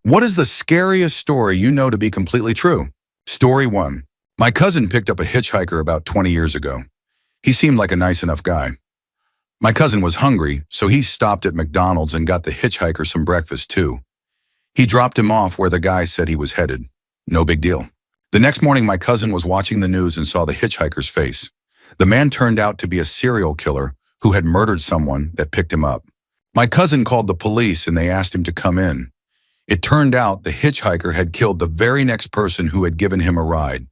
What is the scariest story you know to be completely true? Story 1. My cousin picked up a hitchhiker about 20 years ago. He seemed like a nice enough guy. My cousin was hungry, so he stopped at McDonald's and got the hitchhiker some breakfast too. He dropped him off where the guy said he was headed. No big deal. The next morning, my cousin was watching the news and saw the hitchhiker's face. The man turned out to be a serial killer who had murdered someone that picked him up. My cousin called the police and they asked him to come in. It turned out the hitchhiker had killed the very next person who had given him a ride.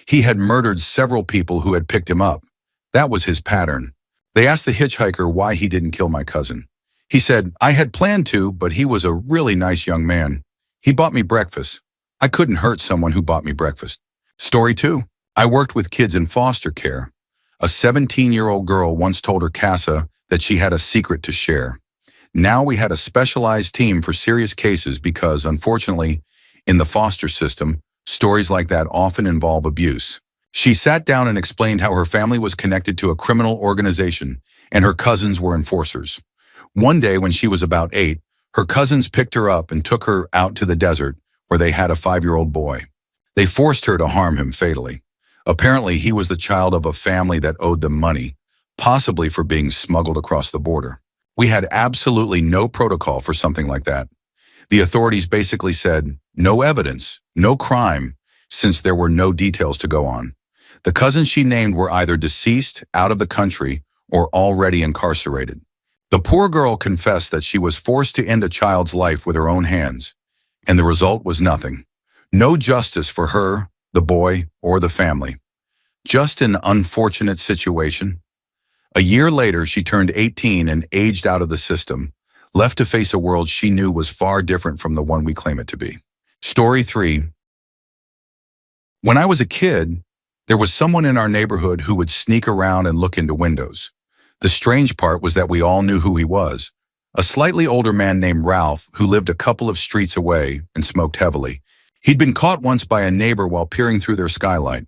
He had murdered several people who had picked him up. That was his pattern. They asked the hitchhiker why he didn't kill my cousin. He said, "I had planned to, but he was a really nice young man. He bought me breakfast. I couldn't hurt someone who bought me breakfast." Story 2. I worked with kids in foster care. A 17-year-old girl once told her CASA that she had a secret to share. Now we had a specialized team for serious cases because, unfortunately, in the foster system, stories like that often involve abuse. She sat down and explained how her family was connected to a criminal organization and her cousins were enforcers. One day when she was about 8, her cousins picked her up and took her out to the desert where they had a 5-year-old boy. They forced her to harm him fatally. Apparently, he was the child of a family that owed them money, possibly for being smuggled across the border. We had absolutely no protocol for something like that. The authorities basically said, no evidence, no crime, since there were no details to go on. The cousins she named were either deceased, out of the country, or already incarcerated. The poor girl confessed that she was forced to end a child's life with her own hands, and the result was nothing. No justice for her, the boy, or the family. Just an unfortunate situation. A year later, she turned 18 and aged out of the system, left to face a world she knew was far different from the one we claim it to be. Story 3. When I was a kid, there was someone in our neighborhood who would sneak around and look into windows. The strange part was that we all knew who he was. A slightly older man named Ralph who lived a couple of streets away and smoked heavily. He'd been caught once by a neighbor while peering through their skylight.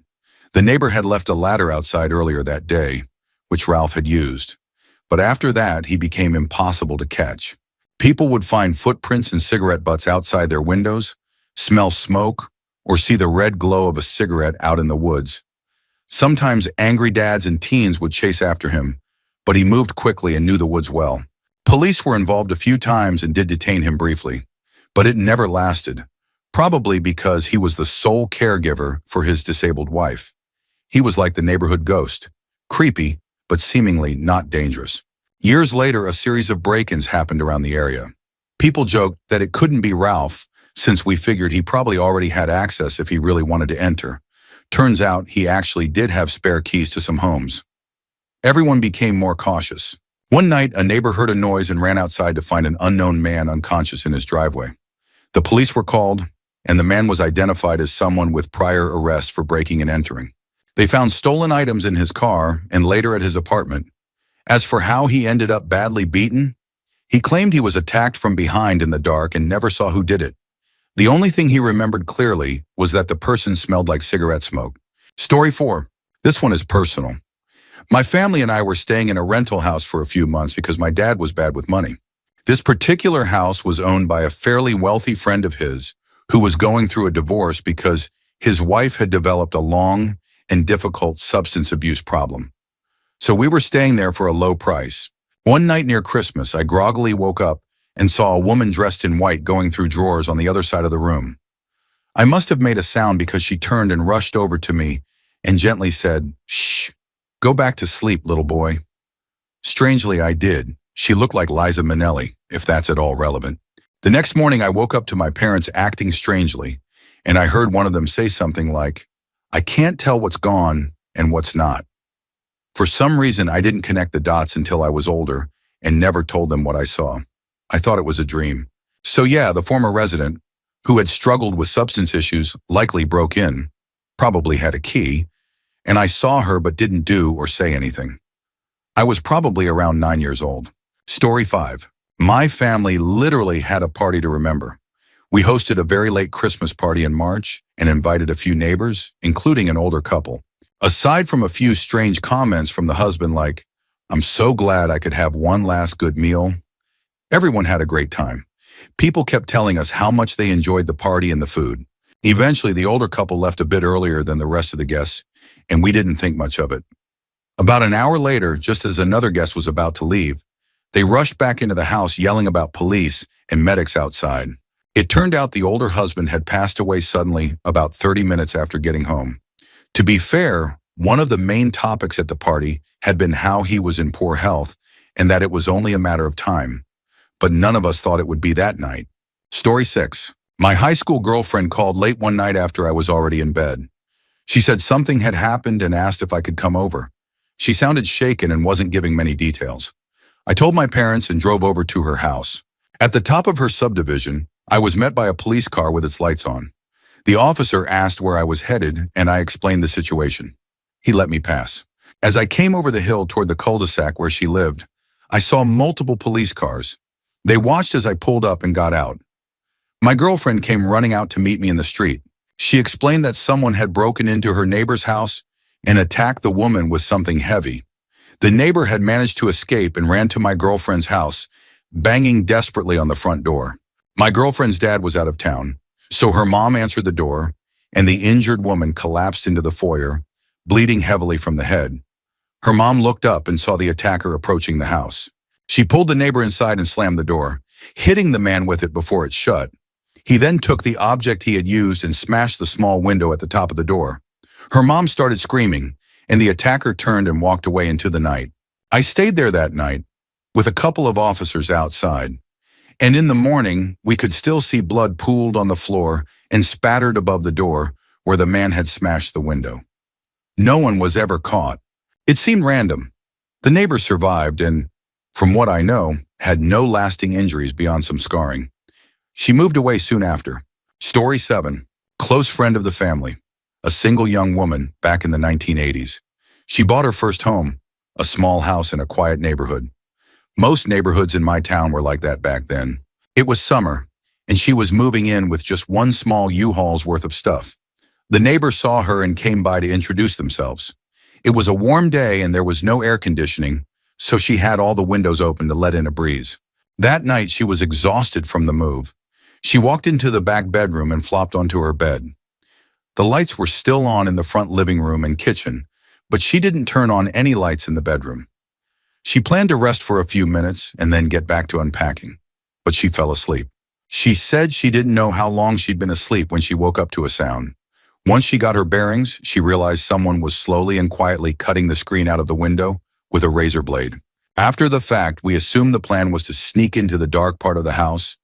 The neighbor had left a ladder outside earlier that day, which Ralph had used. But after that, he became impossible to catch. People would find footprints and cigarette butts outside their windows, smell smoke, or see the red glow of a cigarette out in the woods. Sometimes angry dads and teens would chase after him, but he moved quickly and knew the woods well. Police were involved a few times and did detain him briefly, but it never lasted, probably because he was the sole caregiver for his disabled wife. He was like the neighborhood ghost, creepy, but seemingly not dangerous. Years later, a series of break-ins happened around the area. People joked that it couldn't be Ralph, since we figured he probably already had access if he really wanted to enter. Turns out he actually did have spare keys to some homes. Everyone became more cautious. One night, a neighbor heard a noise and ran outside to find an unknown man unconscious in his driveway. The police were called, and the man was identified as someone with prior arrests for breaking and entering. They found stolen items in his car and later at his apartment. As for how he ended up badly beaten, he claimed he was attacked from behind in the dark and never saw who did it. The only thing he remembered clearly was that the person smelled like cigarette smoke. Story 4. This one is personal. My family and I were staying in a rental house for a few months because my dad was bad with money. This particular house was owned by a fairly wealthy friend of his who was going through a divorce because his wife had developed a long and difficult substance abuse problem. So we were staying there for a low price. One night near Christmas, I groggily woke up and saw a woman dressed in white going through drawers on the other side of the room. I must have made a sound because she turned and rushed over to me and gently said, "Shh, go back to sleep, little boy." Strangely, I did. She looked like Liza Minnelli, if that's at all relevant. The next morning, I woke up to my parents acting strangely, and I heard one of them say something like, "I can't tell what's gone and what's not." For some reason, I didn't connect the dots until I was older and never told them what I saw. I thought it was a dream. So yeah, the former resident, who had struggled with substance issues, likely broke in, probably had a key, and I saw her but didn't do or say anything. I was probably around 9 years old. Story 5. My family literally had a party to remember. We hosted a very late Christmas party in March and invited a few neighbors, including an older couple. Aside from a few strange comments from the husband like, "I'm so glad I could have one last good meal," everyone had a great time. People kept telling us how much they enjoyed the party and the food. Eventually, the older couple left a bit earlier than the rest of the guests, and we didn't think much of it. About an hour later, just as another guest was about to leave, they rushed back into the house yelling about police and medics outside. It turned out the older husband had passed away suddenly about 30 minutes after getting home. To be fair, one of the main topics at the party had been how he was in poor health and that it was only a matter of time. But none of us thought it would be that night. Story 6. My high school girlfriend called late one night after I was already in bed. She said something had happened and asked if I could come over. She sounded shaken and wasn't giving many details. I told my parents and drove over to her house. At the top of her subdivision, I was met by a police car with its lights on. The officer asked where I was headed, and I explained the situation. He let me pass. As I came over the hill toward the cul-de-sac where she lived, I saw multiple police cars. They watched as I pulled up and got out. My girlfriend came running out to meet me in the street. She explained that someone had broken into her neighbor's house and attacked the woman with something heavy. The neighbor had managed to escape and ran to my girlfriend's house, banging desperately on the front door. My girlfriend's dad was out of town, so her mom answered the door, and the injured woman collapsed into the foyer, bleeding heavily from the head. Her mom looked up and saw the attacker approaching the house. She pulled the neighbor inside and slammed the door, hitting the man with it before it shut. He then took the object he had used and smashed the small window at the top of the door. Her mom started screaming, and the attacker turned and walked away into the night. I stayed there that night with a couple of officers outside, and in the morning, we could still see blood pooled on the floor and spattered above the door where the man had smashed the window. No one was ever caught. It seemed random. The neighbor survived and, from what I know, had no lasting injuries beyond some scarring. She moved away soon after. Story 7. Close friend of the family. A single young woman back in the 1980s. She bought her first home, a small house in a quiet neighborhood. Most neighborhoods in my town were like that back then. It was summer, and she was moving in with just one small U-Haul's worth of stuff. The neighbor saw her and came by to introduce themselves. It was a warm day and there was no air conditioning, so she had all the windows open to let in a breeze. That night, she was exhausted from the move. She walked into the back bedroom and flopped onto her bed. The lights were still on in the front living room and kitchen, but she didn't turn on any lights in the bedroom. She planned to rest for a few minutes and then get back to unpacking, but she fell asleep. She said she didn't know how long she'd been asleep when she woke up to a sound. Once she got her bearings, she realized someone was slowly and quietly cutting the screen out of the window with a razor blade. After the fact, we assumed the plan was to sneak into the dark part of the house,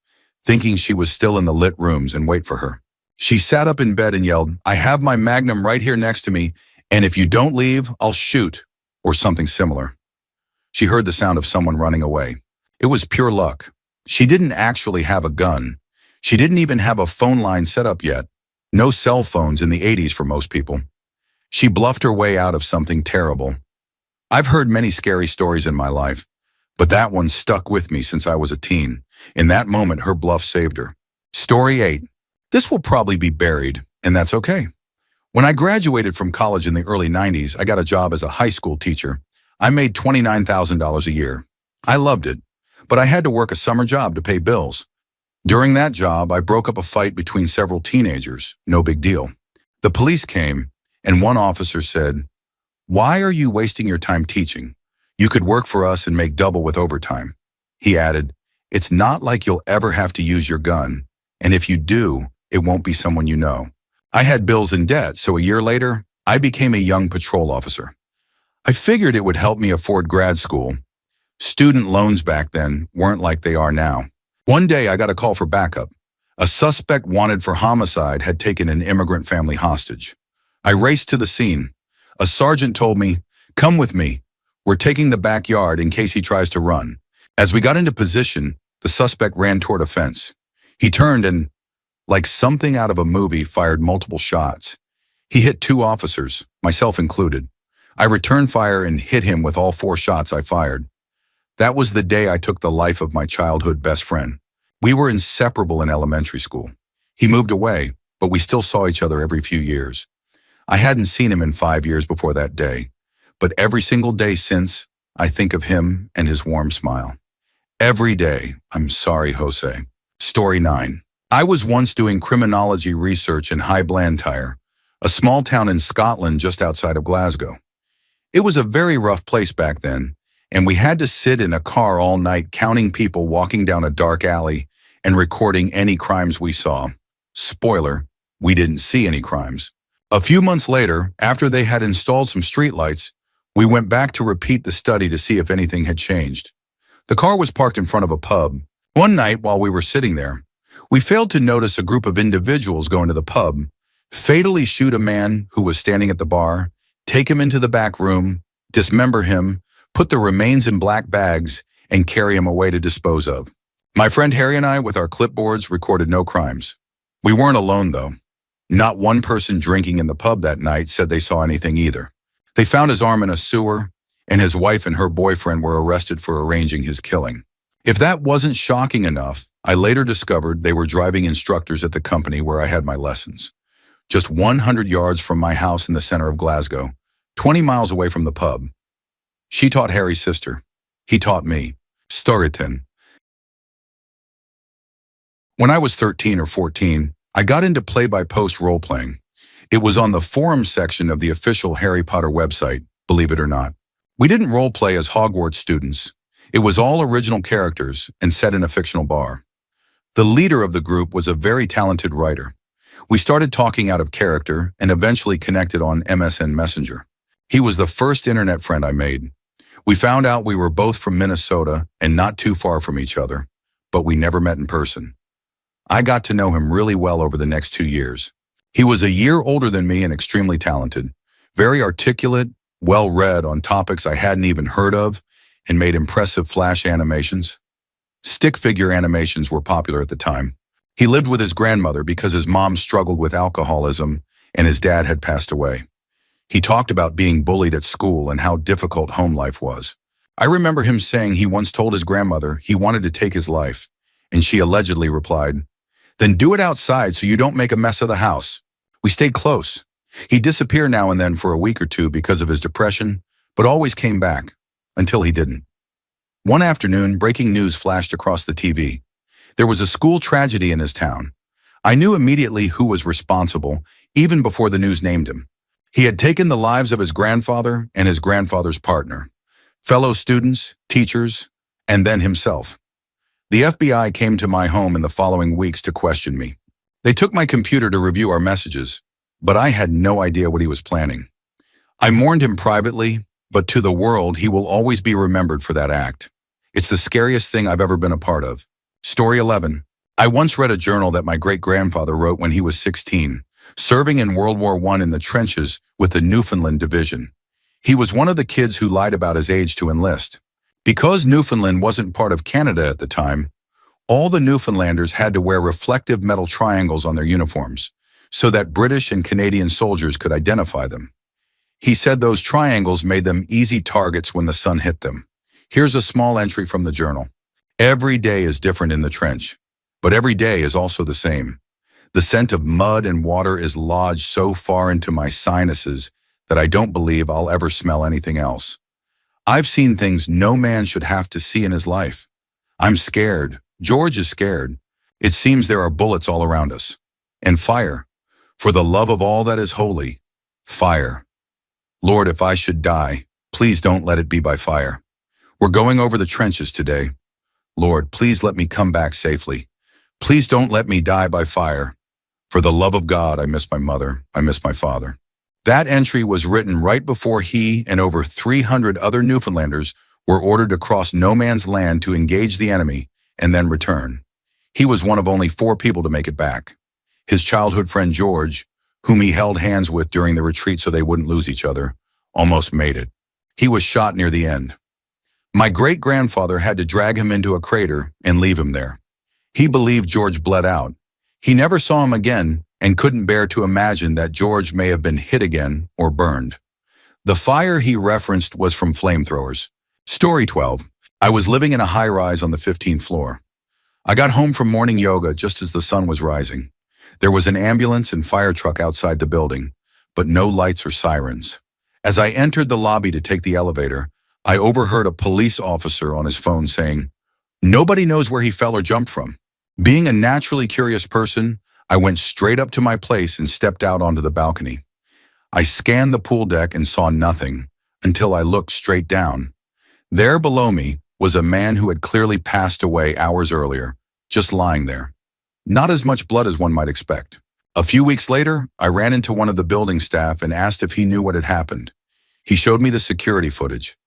thinking she was still in the lit rooms, and wait for her. She sat up in bed and yelled, "I have my Magnum right here next to me, and if you don't leave, I'll shoot," or something similar. She heard the sound of someone running away. It was pure luck. She didn't actually have a gun. She didn't even have a phone line set up yet. No cell phones in the 80s for most people. She bluffed her way out of something terrible. I've heard many scary stories in my life, but that one stuck with me since I was a teen. In that moment, her bluff saved her. Story 8. This will probably be buried, and that's okay. When I graduated from college in the early 90s, I got a job as a high school teacher. I made $29,000 a year. I loved it, but I had to work a summer job to pay bills. During that job, I broke up a fight between several teenagers. No big deal. The police came, and one officer said, "Why are you wasting your time teaching? You could work for us and make double with overtime." He added, "It's not like you'll ever have to use your gun, and if you do, it won't be someone you know." I had bills and debt, so a year later, I became a young patrol officer. I figured it would help me afford grad school. Student loans back then weren't like they are now. One day, I got a call for backup. A suspect wanted for homicide had taken an immigrant family hostage. I raced to the scene. A sergeant told me, "Come with me. We're taking the backyard in case he tries to run." As we got into position, the suspect ran toward a fence. He turned and, like something out of a movie, fired multiple shots. He hit 2 officers, myself included. I returned fire and hit him with all 4 shots I fired. That was the day I took the life of my childhood best friend. We were inseparable in elementary school. He moved away, but we still saw each other every few years. I hadn't seen him in 5 years before that day, but every single day since, I think of him and his warm smile. Every day, I'm sorry, Jose. Story 9. I was once doing criminology research in High Blantyre, a small town in Scotland just outside of Glasgow. It was a very rough place back then, and we had to sit in a car all night counting people walking down a dark alley and recording any crimes we saw. Spoiler, we didn't see any crimes. A few months later, after they had installed some streetlights, we went back to repeat the study to see if anything had changed. The car was parked in front of a pub. One night while we were sitting there, we failed to notice a group of individuals go into the pub, fatally shoot a man who was standing at the bar, take him into the back room, dismember him, put the remains in black bags, and carry him away to dispose of. My friend Harry and I, with our clipboards, recorded no crimes. We weren't alone, though. Not one person drinking in the pub that night said they saw anything either. They found his arm in a sewer, and his wife and her boyfriend were arrested for arranging his killing. If that wasn't shocking enough, I later discovered they were driving instructors at the company where I had my lessons. Just 100 yards from my house in the center of Glasgow, 20 miles away from the pub. She taught Harry's sister. He taught me. Story 10. When I was 13 or 14, I got into play-by-post role-playing. It was on the forum section of the official Harry Potter website, believe it or not. We didn't role-play as Hogwarts students. It was all original characters and set in a fictional bar. The leader of the group was a very talented writer. We started talking out of character and eventually connected on MSN Messenger. He was the first internet friend I made. We found out we were both from Minnesota and not too far from each other, but we never met in person. I got to know him really well over the next 2 years. He was a year older than me and extremely talented, very articulate, well-read on topics I hadn't even heard of, and made impressive flash animations. Stick figure animations were popular at the time. He lived with his grandmother because his mom struggled with alcoholism and his dad had passed away. He talked about being bullied at school and how difficult home life was. I remember him saying he once told his grandmother he wanted to take his life, and she allegedly replied, "Then do it outside so you don't make a mess of the house." We stayed close. He'd disappear now and then for a week or two because of his depression, but always came back. Until he didn't. One afternoon, breaking news flashed across the TV. There was a school tragedy in his town. I knew immediately who was responsible, even before the news named him. He had taken the lives of his grandfather and his grandfather's partner, fellow students, teachers, and then himself. The FBI came to my home in the following weeks to question me. They took my computer to review our messages, but I had no idea what he was planning. I mourned him privately, but to the world, he will always be remembered for that act. It's the scariest thing I've ever been a part of. Story 11. I once read a journal that my great-grandfather wrote when he was 16, serving in World War I in the trenches with the Newfoundland Division. He was one of the kids who lied about his age to enlist. Because Newfoundland wasn't part of Canada at the time, all the Newfoundlanders had to wear reflective metal triangles on their uniforms so that British and Canadian soldiers could identify them. He said those triangles made them easy targets when the sun hit them. Here's a small entry from the journal. Every day is different in the trench, but every day is also the same. The scent of mud and water is lodged so far into my sinuses that I don't believe I'll ever smell anything else. I've seen things no man should have to see in his life. I'm scared. George is scared. It seems there are bullets all around us. And fire. For the love of all that is holy, fire. Lord, if I should die, please don't let it be by fire. We're going over the trenches today. Lord, please let me come back safely. Please don't let me die by fire. For the love of God, I miss my mother. I miss my father. That entry was written right before he and over 300 other Newfoundlanders were ordered to cross no man's land to engage the enemy and then return. He was one of only 4 people to make it back. His childhood friend George, whom he held hands with during the retreat so they wouldn't lose each other, almost made it. He was shot near the end. My great-grandfather had to drag him into a crater and leave him there. He believed George bled out. He never saw him again and couldn't bear to imagine that George may have been hit again or burned. The fire he referenced was from flamethrowers. Story 12. I was living in a high-rise on the 15th floor. I got home from morning yoga just as the sun was rising. There was an ambulance and fire truck outside the building, but no lights or sirens. As I entered the lobby to take the elevator, I overheard a police officer on his phone saying, "Nobody knows where he fell or jumped from." Being a naturally curious person, I went straight up to my place and stepped out onto the balcony. I scanned the pool deck and saw nothing until I looked straight down. There below me was a man who had clearly passed away hours earlier, just lying there. Not as much blood as one might expect. A few weeks later, I ran into one of the building staff and asked if he knew what had happened. He showed me the security footage.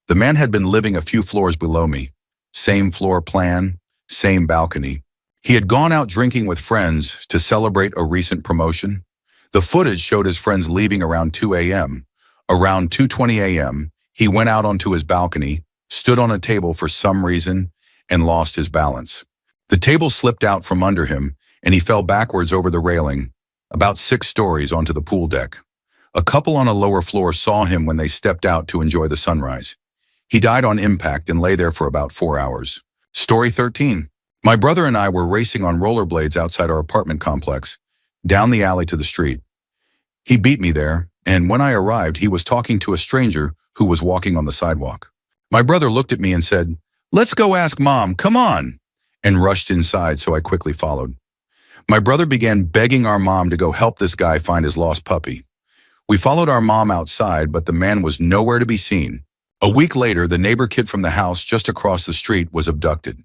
The man had been living a few floors below me. Same floor plan, same balcony. He had gone out drinking with friends to celebrate a recent promotion. The footage showed his friends leaving around 2 a.m. Around 2:20 a.m., he went out onto his balcony, stood on a table for some reason, and lost his balance. The table slipped out from under him, and he fell backwards over the railing, about 6 stories onto the pool deck. A couple on a lower floor saw him when they stepped out to enjoy the sunrise. He died on impact and lay there for about 4 hours. Story 13. My brother and I were racing on rollerblades outside our apartment complex, down the alley to the street. He beat me there, and when I arrived, he was talking to a stranger who was walking on the sidewalk. My brother looked at me and said, "Let's go ask Mom, come on," and rushed inside, so I quickly followed. My brother began begging our mom to go help this guy find his lost puppy. We followed our mom outside, but the man was nowhere to be seen. A week later, the neighbor kid from the house just across the street was abducted.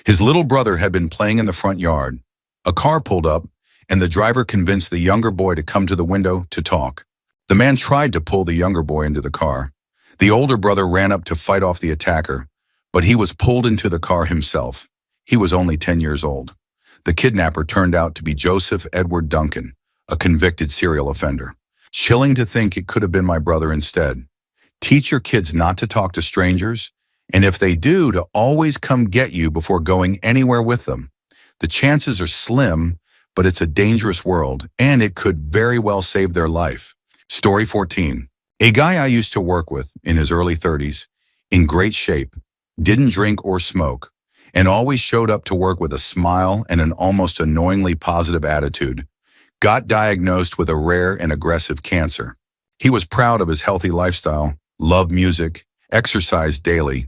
His little brother had been playing in the front yard. A car pulled up, and the driver convinced the younger boy to come to the window to talk. The man tried to pull the younger boy into the car. The older brother ran up to fight off the attacker, but he was pulled into the car himself. He was only 10 years old. The kidnapper turned out to be Joseph Edward Duncan, a convicted serial offender. Chilling to think it could have been my brother instead. Teach your kids not to talk to strangers, and if they do, to always come get you before going anywhere with them. The chances are slim, but it's a dangerous world, and it could very well save their life. Story 14. A guy I used to work with, in his early 30s, in great shape, didn't drink or smoke, and always showed up to work with a smile and an almost annoyingly positive attitude, got diagnosed with a rare and aggressive cancer. He was proud of his healthy lifestyle, loved music, exercised daily.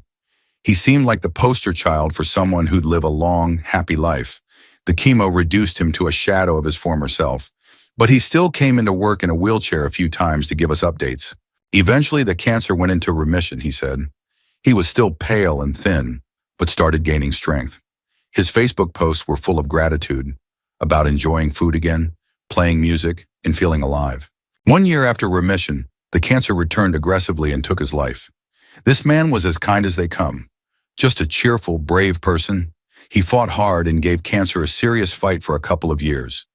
He seemed like the poster child for someone who'd live a long, happy life. The chemo reduced him to a shadow of his former self, but he still came into work in a wheelchair a few times to give us updates. Eventually, the cancer went into remission, he said. He was still pale and thin, but started gaining strength. His Facebook posts were full of gratitude, about enjoying food again, playing music, and feeling alive. 1 year after remission, the cancer returned aggressively and took his life. This man was as kind as they come. Just a cheerful, brave person. He fought hard and gave cancer a serious fight for a couple of years.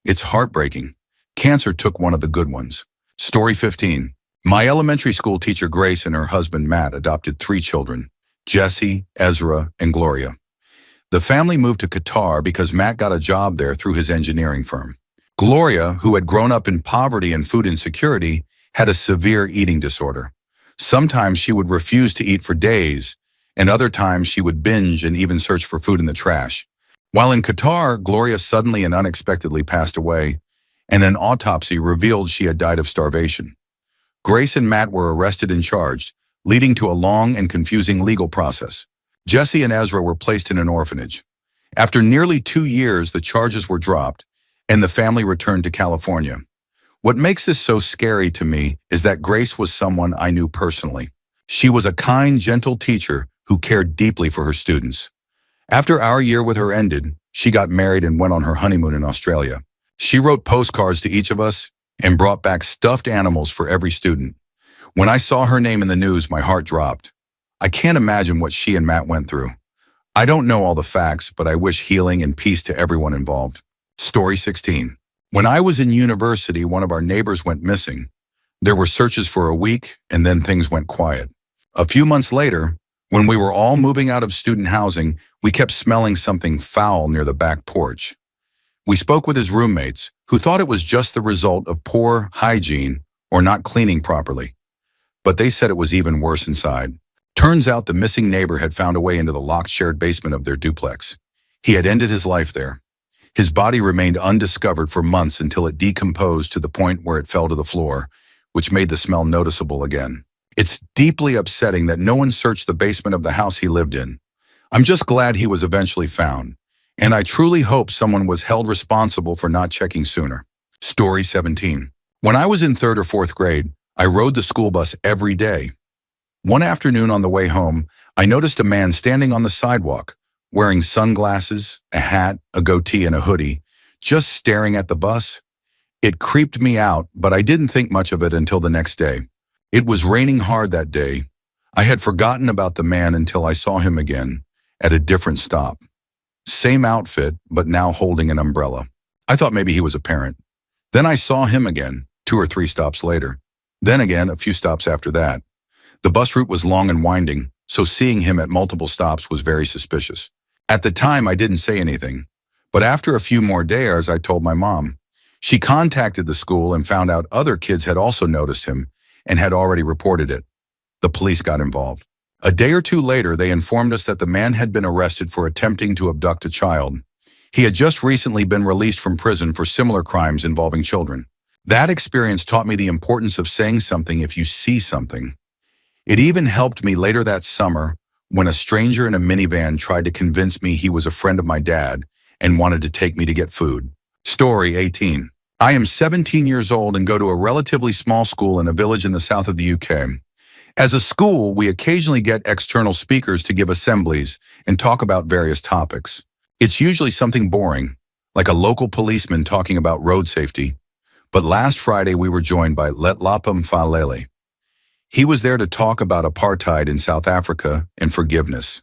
It's heartbreaking. Cancer took one of the good ones. Story 15. My elementary school teacher Grace and her husband Matt adopted 3 children, Jesse, Ezra, and Gloria. The family moved to Qatar because Matt got a job there through his engineering firm. Gloria, who had grown up in poverty and food insecurity, had a severe eating disorder. Sometimes she would refuse to eat for days, and other times she would binge and even search for food in the trash. While in Qatar, Gloria suddenly and unexpectedly passed away, and an autopsy revealed she had died of starvation. Grace and Matt were arrested and charged, leading to a long and confusing legal process. Jesse and Ezra were placed in an orphanage. After nearly 2 years, the charges were dropped, and the family returned to California. What makes this so scary to me is that Grace was someone I knew personally. She was a kind, gentle teacher who cared deeply for her students. After our year with her ended, she got married and went on her honeymoon in Australia. She wrote postcards to each of us and brought back stuffed animals for every student. When I saw her name in the news, my heart dropped. I can't imagine what she and Matt went through. I don't know all the facts, but I wish healing and peace to everyone involved. Story 16. When I was in university, one of our neighbors went missing. There were searches for a week, and then things went quiet. A few months later, when we were all moving out of student housing, we kept smelling something foul near the back porch. We spoke with his roommates, who thought it was just the result of poor hygiene or not cleaning properly. But they said it was even worse inside. Turns out the missing neighbor had found a way into the locked shared basement of their duplex. He had ended his life there. His body remained undiscovered for months until it decomposed to the point where it fell to the floor, which made the smell noticeable again. It's deeply upsetting that no one searched the basement of the house he lived in. I'm just glad he was eventually found, And I truly hope someone was held responsible for not checking sooner. Story 17. When I was in 3rd or 4th grade, I rode the school bus every day. One afternoon on the way home, I noticed a man standing on the sidewalk, wearing sunglasses, a hat, a goatee, and a hoodie, just staring at the bus. It creeped me out, but I didn't think much of it until the next day. It was raining hard that day. I had forgotten about the man until I saw him again, at a different stop. Same outfit, but now holding an umbrella. I thought maybe he was a parent. Then I saw him again, 2 or 3 stops later. Then again, a few stops after that. The bus route was long and winding, so seeing him at multiple stops was very suspicious. At the time, I didn't say anything, but after a few more days, I told my mom. She contacted the school and found out other kids had also noticed him and had already reported it. The police got involved. A day or 2 later, they informed us that the man had been arrested for attempting to abduct a child. He had just recently been released from prison for similar crimes involving children. That experience taught me the importance of saying something if you see something. It even helped me later that summer when a stranger in a minivan tried to convince me he was a friend of my dad and wanted to take me to get food. Story 18. I am 17 years old and go to a relatively small school in a village in the south of the UK. As a school, we occasionally get external speakers to give assemblies and talk about various topics. It's usually something boring, like a local policeman talking about road safety. But last Friday we were joined by Letlapam Falele. He was there to talk about apartheid in South Africa and forgiveness.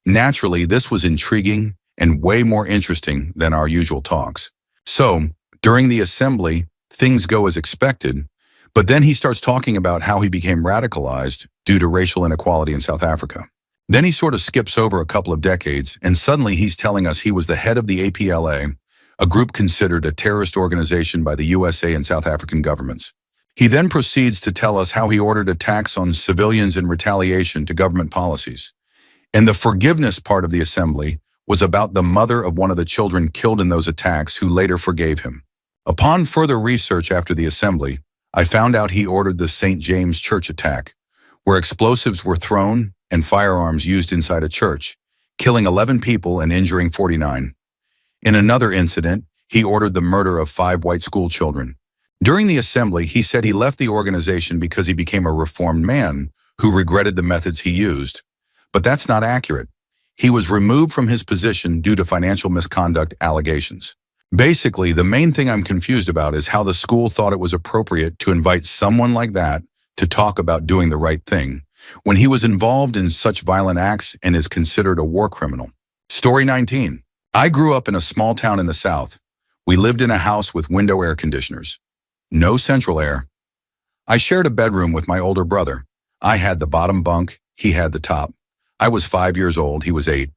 Naturally, this was intriguing and way more interesting than our usual talks. So, during the assembly, things go as expected, but then he starts talking about how he became radicalized due to racial inequality in South Africa. Then he sort of skips over a couple of decades, and suddenly he's telling us he was the head of the APLA, a group considered a terrorist organization by the USA and South African governments. He then proceeds to tell us how he ordered attacks on civilians in retaliation to government policies. And the forgiveness part of the assembly was about the mother of one of the children killed in those attacks who later forgave him. Upon further research after the assembly, I found out he ordered the St. James Church attack, where explosives were thrown and firearms used inside a church, killing 11 people and injuring 49. In another incident, he ordered the murder of 5 white school children. During the assembly, he said he left the organization because he became a reformed man who regretted the methods he used. But that's not accurate. He was removed from his position due to financial misconduct allegations. Basically, the main thing I'm confused about is how the school thought it was appropriate to invite someone like that to talk about doing the right thing when he was involved in such violent acts and is considered a war criminal. Story 19. I grew up in a small town in the South. We lived in a house with window air conditioners. No central air. I shared a bedroom with my older brother. I had the bottom bunk, he had the top. I was 5 years old, he was 8.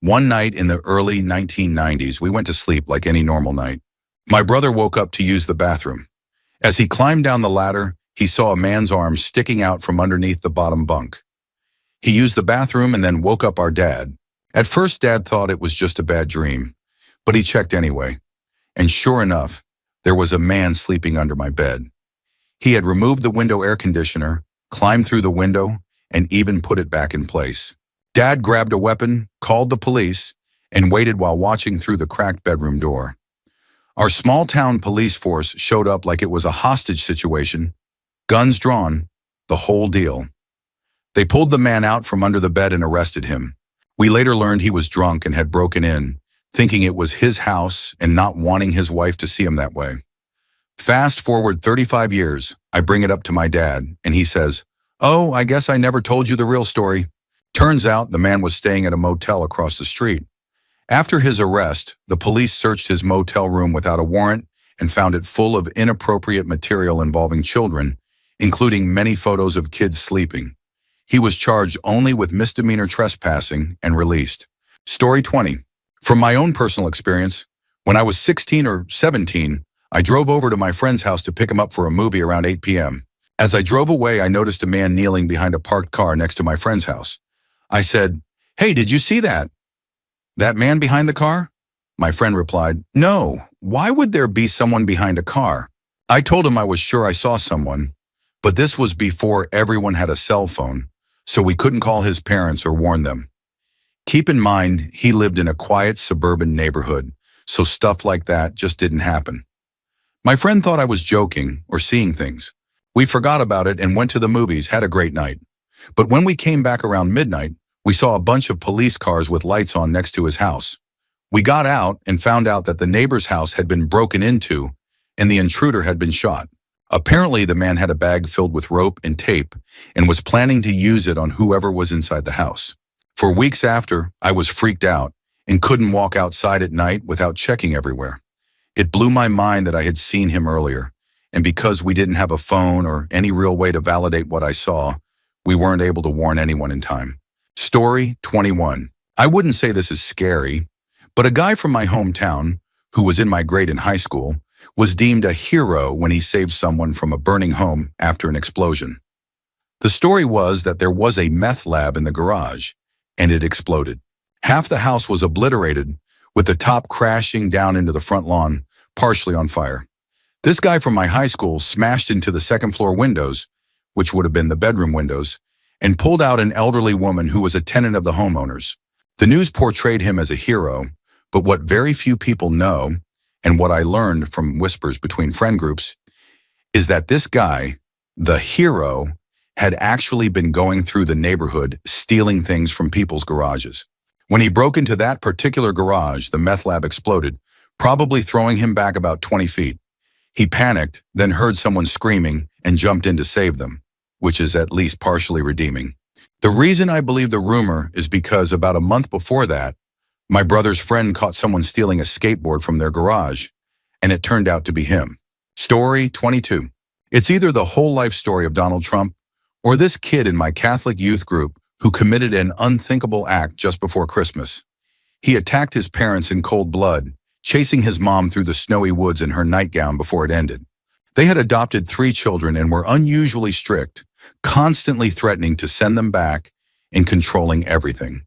One night in the early 1990s, we went to sleep like any normal night. My brother woke up to use the bathroom. As he climbed down the ladder, he saw a man's arm sticking out from underneath the bottom bunk. He used the bathroom and then woke up our dad. At first, Dad thought it was just a bad dream, but he checked anyway. And sure enough, there was a man sleeping under my bed. He had removed the window air conditioner, climbed through the window, and even put it back in place. Dad grabbed a weapon, called the police, and waited while watching through the cracked bedroom door. Our small-town police force showed up like it was a hostage situation, guns drawn, the whole deal. They pulled the man out from under the bed and arrested him. We later learned he was drunk and had broken in, thinking it was his house and not wanting his wife to see him that way. Fast forward 35 years, I bring it up to my dad, and he says, "Oh, I guess I never told you the real story." Turns out the man was staying at a motel across the street. After his arrest, the police searched his motel room without a warrant and found it full of inappropriate material involving children, including many photos of kids sleeping. He was charged only with misdemeanor trespassing and released. Story 20. From my own personal experience, when I was 16 or 17, I drove over to my friend's house to pick him up for a movie around 8 p.m. As I drove away, I noticed a man kneeling behind a parked car next to my friend's house. I said, "Hey, did you see that? That man behind the car?" My friend replied, "No, why would there be someone behind a car?" I told him I was sure I saw someone, but this was before everyone had a cell phone, so we couldn't call his parents or warn them. Keep in mind, he lived in a quiet suburban neighborhood, so stuff like that just didn't happen. My friend thought I was joking or seeing things. We forgot about it and went to the movies, had a great night. But when we came back around midnight, we saw a bunch of police cars with lights on next to his house. We got out and found out that the neighbor's house had been broken into and the intruder had been shot. Apparently, the man had a bag filled with rope and tape and was planning to use it on whoever was inside the house. For weeks after, I was freaked out and couldn't walk outside at night without checking everywhere. It blew my mind that I had seen him earlier, and because we didn't have a phone or any real way to validate what I saw, we weren't able to warn anyone in time. Story 21. I wouldn't say this is scary, but a guy from my hometown, who was in my grade in high school, was deemed a hero when he saved someone from a burning home after an explosion. The story was that there was a meth lab in the garage, and it exploded. Half the house was obliterated, with the top crashing down into the front lawn, partially on fire. This guy from my high school smashed into the second-floor windows, which would have been the bedroom windows, and pulled out an elderly woman who was a tenant of the homeowners. The news portrayed him as a hero, but what very few people know, and what I learned from whispers between friend groups, is that this guy, the hero, had actually been going through the neighborhood stealing things from people's garages. When he broke into that particular garage, the meth lab exploded, probably throwing him back about 20 feet. He panicked, then heard someone screaming and jumped in to save them, which is at least partially redeeming. The reason I believe the rumor is because about a month before that, my brother's friend caught someone stealing a skateboard from their garage, and it turned out to be him. Story 22. It's either the whole life story of Donald Trump or this kid in my Catholic youth group who committed an unthinkable act just before Christmas. He attacked his parents in cold blood, chasing his mom through the snowy woods in her nightgown before it ended. They had adopted 3 children and were unusually strict, constantly threatening to send them back and controlling everything.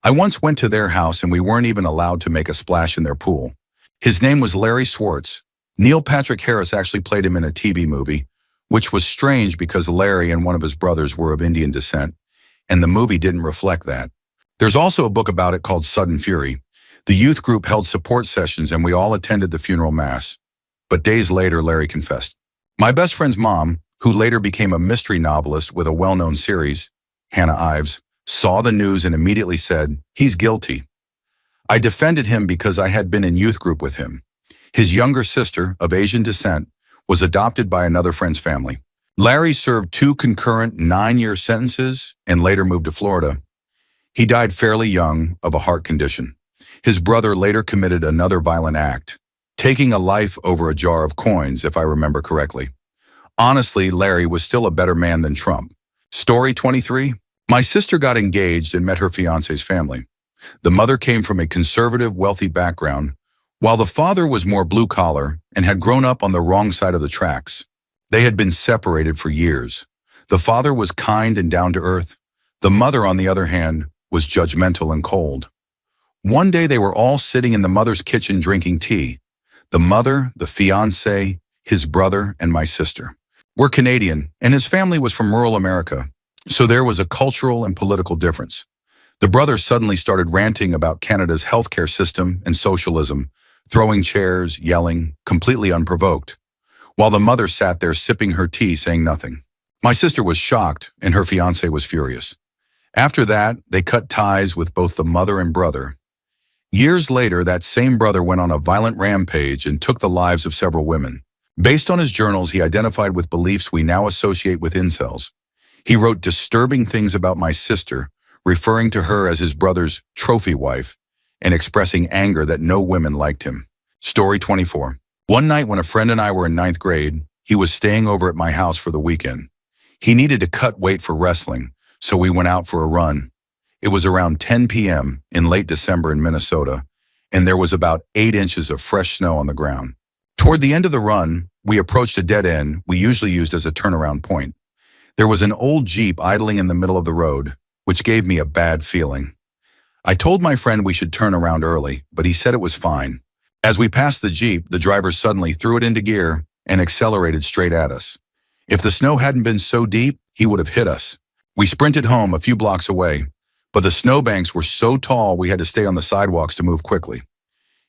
I once went to their house and we weren't even allowed to make a splash in their pool. His name was Larry Swartz. Neil Patrick Harris actually played him in a TV movie, which was strange because Larry and one of his brothers were of Indian descent, and the movie didn't reflect that. There's also a book about it called Sudden Fury. The youth group held support sessions and we all attended the funeral mass. But days later, Larry confessed. My best friend's mom, who later became a mystery novelist with a well-known series, Hannah Ives, saw the news and immediately said, "He's guilty." I defended him because I had been in youth group with him. His younger sister, of Asian descent, was adopted by another friend's family. Larry served 2 concurrent 9-year sentences and later moved to Florida. He died fairly young of a heart condition. His brother later committed another violent act, taking a life over a jar of coins, if I remember correctly. Honestly, Larry was still a better man than Trump. Story 23. My sister got engaged and met her fiance's family. The mother came from a conservative, wealthy background, while the father was more blue-collar and had grown up on the wrong side of the tracks. They had been separated for years. The father was kind and down-to-earth. The mother, on the other hand, was judgmental and cold. One day they were all sitting in the mother's kitchen drinking tea. The mother, the fiancé, his brother, and my sister. We're Canadian, and his family was from rural America, so there was a cultural and political difference. The brother suddenly started ranting about Canada's healthcare system and socialism, throwing chairs, yelling, completely unprovoked, while the mother sat there sipping her tea, saying nothing. My sister was shocked, and her fiancé was furious. After that, they cut ties with both the mother and brother. Years later, that same brother went on a violent rampage and took the lives of several women. Based on his journals, he identified with beliefs we now associate with incels. He wrote disturbing things about my sister, referring to her as his brother's trophy wife, and expressing anger that no women liked him. Story 24. One night when a friend and I were in 9th grade, he was staying over at my house for the weekend. He needed to cut weight for wrestling, so we went out for a run. It was around 10 p.m. in late December in Minnesota, and there was about 8 inches of fresh snow on the ground. Toward the end of the run, we approached a dead end we usually used as a turnaround point. There was an old Jeep idling in the middle of the road, which gave me a bad feeling. I told my friend we should turn around early, but he said it was fine. As we passed the Jeep, the driver suddenly threw it into gear and accelerated straight at us. If the snow hadn't been so deep, he would have hit us. We sprinted home a few blocks away, but the snowbanks were so tall we had to stay on the sidewalks to move quickly.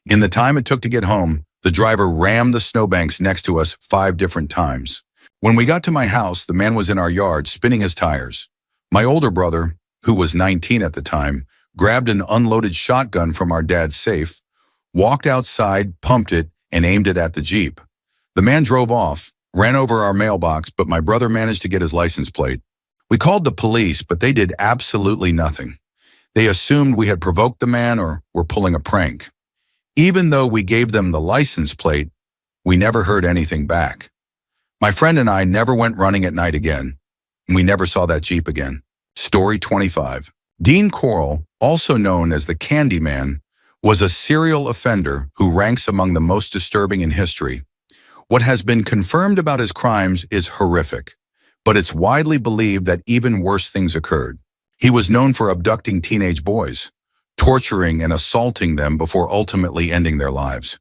In the time it took to get home, the driver rammed the snowbanks next to us 5 different times. When we got to my house, the man was in our yard spinning his tires. My older brother, who was 19 at the time, grabbed an unloaded shotgun from our dad's safe, walked outside, pumped it, and aimed it at the Jeep. The man drove off, ran over our mailbox, but my brother managed to get his license plate. We called the police, but they did absolutely nothing. They assumed we had provoked the man or were pulling a prank. Even though we gave them the license plate, we never heard anything back. My friend and I never went running at night again, and we never saw that Jeep again. Story 25. Dean Corll, also known as the Candyman, was a serial offender who ranks among the most disturbing in history. What has been confirmed about his crimes is horrific, but it's widely believed that even worse things occurred. He was known for abducting teenage boys, torturing and assaulting them before ultimately ending their lives.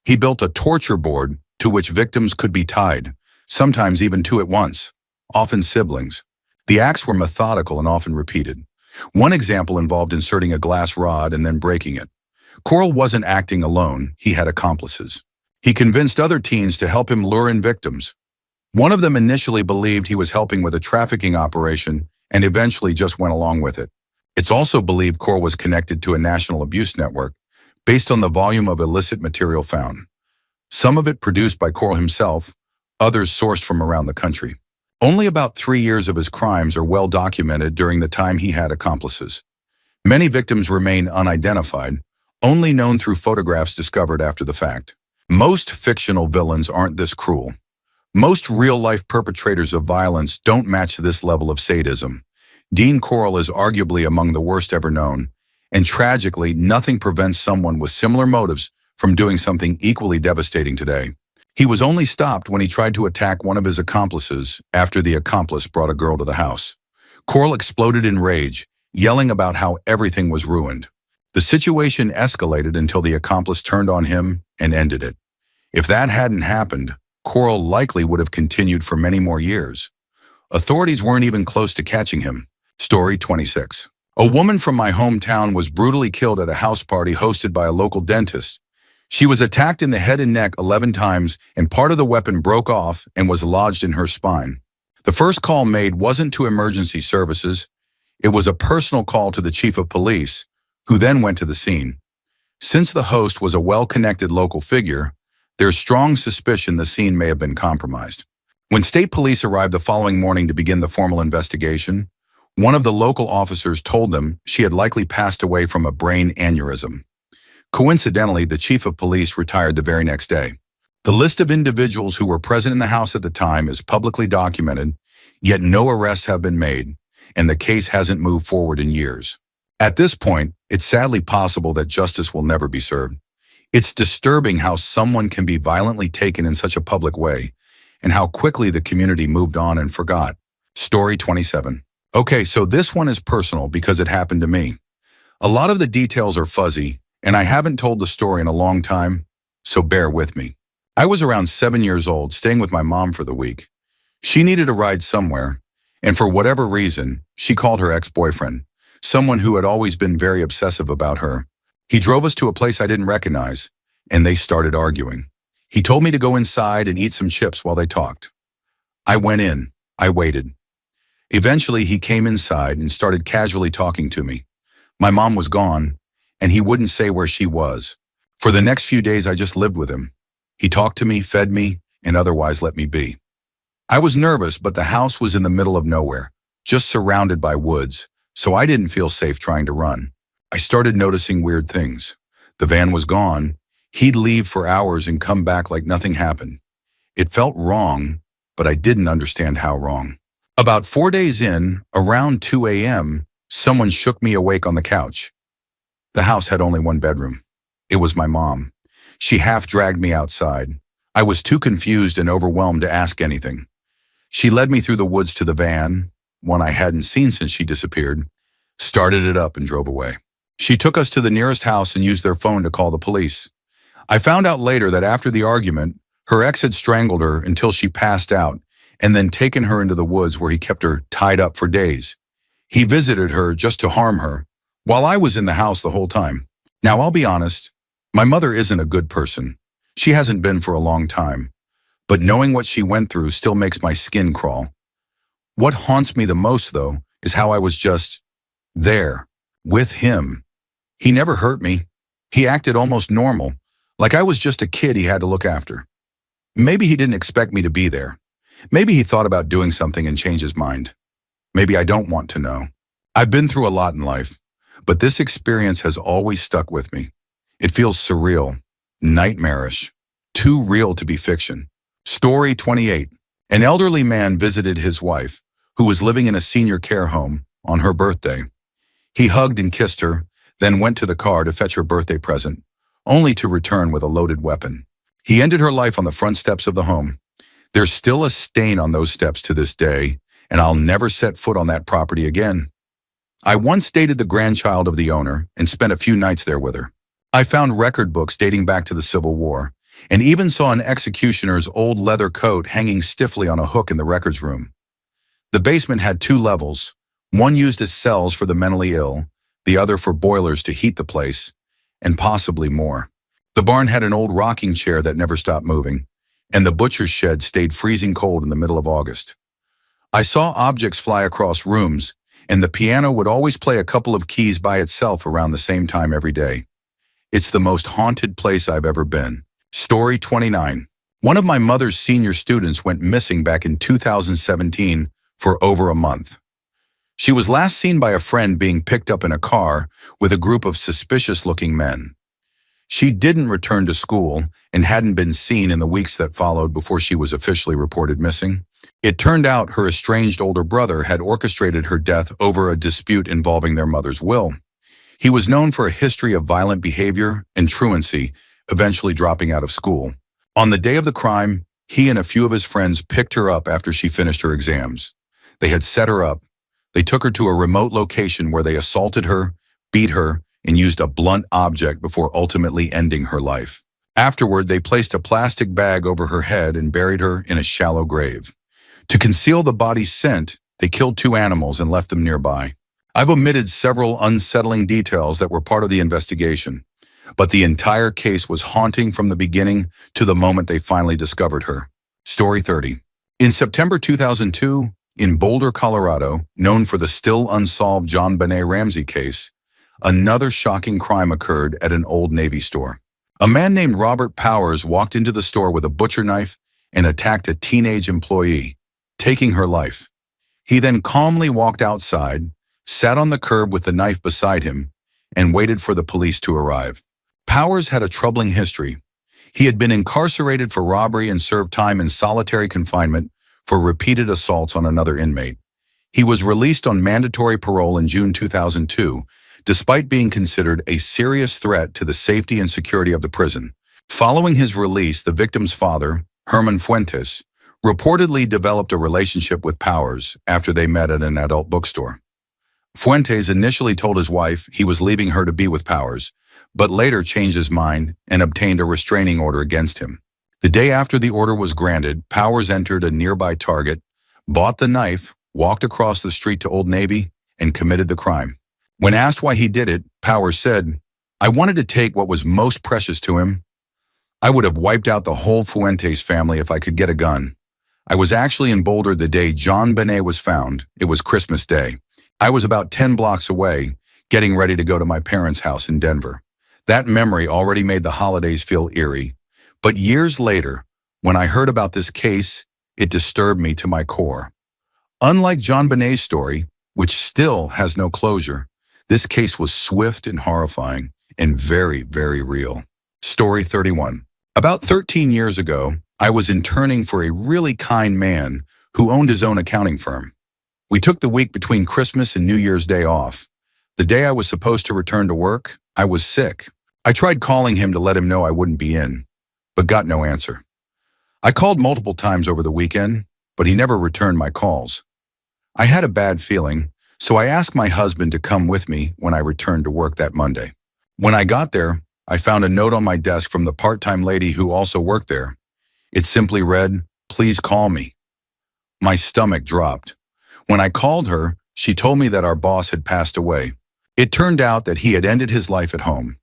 He built a torture board to which victims could be tied, sometimes even 2 at once, often siblings. The acts were methodical and often repeated. One example involved inserting a glass rod and then breaking it. Corll wasn't acting alone, he had accomplices. He convinced other teens to help him lure in victims. One of them initially believed he was helping with a trafficking operation and eventually just went along with it. It's also believed Corll was connected to a national abuse network based on the volume of illicit material found. Some of it produced by Corll himself, others sourced from around the country. Only about 3 years of his crimes are well documented during the time he had accomplices. Many victims remain unidentified, only known through photographs discovered after the fact. Most fictional villains aren't this cruel. Most real-life perpetrators of violence don't match this level of sadism. Dean Corll is arguably among the worst ever known, and tragically, nothing prevents someone with similar motives from doing something equally devastating today. He was only stopped when he tried to attack one of his accomplices after the accomplice brought a girl to the house. Corll exploded in rage, yelling about how everything was ruined. The situation escalated until the accomplice turned on him and ended it. If that hadn't happened, Corll likely would have continued for many more years. Authorities weren't even close to catching him. Story 26. A woman from my hometown was brutally killed at a house party hosted by a local dentist. She was attacked in the head and neck 11 times, and part of the weapon broke off and was lodged in her spine. The first call made wasn't to emergency services. It was a personal call to the chief of police, who then went to the scene. Since the host was a well-connected local figure, there's strong suspicion the scene may have been compromised. When state police arrived the following morning to begin the formal investigation, one of the local officers told them she had likely passed away from a brain aneurysm. Coincidentally, the chief of police retired the very next day. The list of individuals who were present in the house at the time is publicly documented, yet no arrests have been made, and the case hasn't moved forward in years. At this point, it's sadly possible that justice will never be served. It's disturbing how someone can be violently taken in such a public way, and how quickly the community moved on and forgot. Story 27. Okay, so this one is personal because it happened to me. A lot of the details are fuzzy, and I haven't told the story in a long time, so bear with me. I was around 7 years old, staying with my mom for the week. She needed a ride somewhere, and for whatever reason, she called her ex-boyfriend, someone who had always been very obsessive about her. He drove us to a place I didn't recognize, and they started arguing. He told me to go inside and eat some chips while they talked. I went in. I waited. Eventually, he came inside and started casually talking to me. My mom was gone, and he wouldn't say where she was. For the next few days, I just lived with him. He talked to me, fed me, and otherwise let me be. I was nervous, but the house was in the middle of nowhere, just surrounded by woods, so I didn't feel safe trying to run. I started noticing weird things. The van was gone. He'd leave for hours and come back like nothing happened. It felt wrong, but I didn't understand how wrong. About 4 days in, around 2 a.m., someone shook me awake on the couch. The house had only one bedroom. It was my mom. She half dragged me outside. I was too confused and overwhelmed to ask anything. She led me through the woods to the van, one I hadn't seen since she disappeared, started it up and drove away. She took us to the nearest house and used their phone to call the police. I found out later that after the argument, her ex had strangled her until she passed out and then taken her into the woods where he kept her tied up for days. He visited her just to harm her, while I was in the house the whole time. Now, I'll be honest, my mother isn't a good person. She hasn't been for a long time. But knowing what she went through still makes my skin crawl. What haunts me the most, though, is how I was just there, with him. He never hurt me. He acted almost normal, like I was just a kid he had to look after. Maybe he didn't expect me to be there. Maybe he thought about doing something and changed his mind. Maybe I don't want to know. I've been through a lot in life, but this experience has always stuck with me. It feels surreal, nightmarish, too real to be fiction. Story 28. An elderly man visited his wife, who was living in a senior care home, on her birthday. He hugged and kissed her, then went to the car to fetch her birthday present, only to return with a loaded weapon. He ended her life on the front steps of the home. There's still a stain on those steps to this day, and I'll never set foot on that property again. I once dated the grandchild of the owner and spent a few nights there with her. I found record books dating back to the Civil War, and even saw an executioner's old leather coat hanging stiffly on a hook in the records room. The basement had 2 levels, one used as cells for the mentally ill, the other for boilers to heat the place, and possibly more. The barn had an old rocking chair that never stopped moving, and the butcher's shed stayed freezing cold in the middle of August. I saw objects fly across rooms, and the piano would always play a couple of keys by itself around the same time every day. It's the most haunted place I've ever been. Story 29. One of my mother's senior students went missing back in 2017 for over a month. She was last seen by a friend being picked up in a car with a group of suspicious-looking men. She didn't return to school and hadn't been seen in the weeks that followed before she was officially reported missing. It turned out her estranged older brother had orchestrated her death over a dispute involving their mother's will. He was known for a history of violent behavior and truancy, eventually dropping out of school. On the day of the crime, he and a few of his friends picked her up after she finished her exams. They had set her up. They took her to a remote location where they assaulted her, beat her, and used a blunt object before ultimately ending her life. Afterward, they placed a plastic bag over her head and buried her in a shallow grave. To conceal the body's scent, they killed 2 animals and left them nearby. I've omitted several unsettling details that were part of the investigation, but the entire case was haunting from the beginning to the moment they finally discovered her. Story 30. In September 2002, in Boulder, Colorado, known for the still unsolved John Benet Ramsey case, another shocking crime occurred at an Old Navy store. A man named Robert Powers walked into the store with a butcher knife and attacked a teenage employee, taking her life. He then calmly walked outside, sat on the curb with the knife beside him, and waited for the police to arrive. Powers had a troubling history. He had been incarcerated for robbery and served time in solitary confinement for repeated assaults on another inmate. He was released on mandatory parole in June 2002, despite being considered a serious threat to the safety and security of the prison. Following his release, the victim's father, Herman Fuentes, reportedly developed a relationship with Powers after they met at an adult bookstore. Fuentes initially told his wife he was leaving her to be with Powers, but later changed his mind and obtained a restraining order against him. The day after the order was granted, Powers entered a nearby Target, bought the knife, walked across the street to Old Navy, and committed the crime. When asked why he did it, Powers said, "I wanted to take what was most precious to him. I would have wiped out the whole Fuentes family if I could get a gun. I was actually in Boulder the day John Benet was found. It was Christmas Day. I was about 10 blocks away, getting ready to go to my parents' house in Denver. That memory already made the holidays feel eerie. But years later, when I heard about this case, it disturbed me to my core. Unlike John Benet's story, which still has no closure, this case was swift and horrifying and very, very real." Story 31. About 13 years ago, I was interning for a really kind man who owned his own accounting firm. We took the week between Christmas and New Year's Day off. The day I was supposed to return to work, I was sick. I tried calling him to let him know I wouldn't be in, but got no answer. I called multiple times over the weekend, but he never returned my calls. I had a bad feeling, so I asked my husband to come with me when I returned to work that Monday. When I got there, I found a note on my desk from the part-time lady who also worked there. It simply read, "Please call me." My stomach dropped. When I called her, she told me that our boss had passed away. It turned out that he had ended his life at home.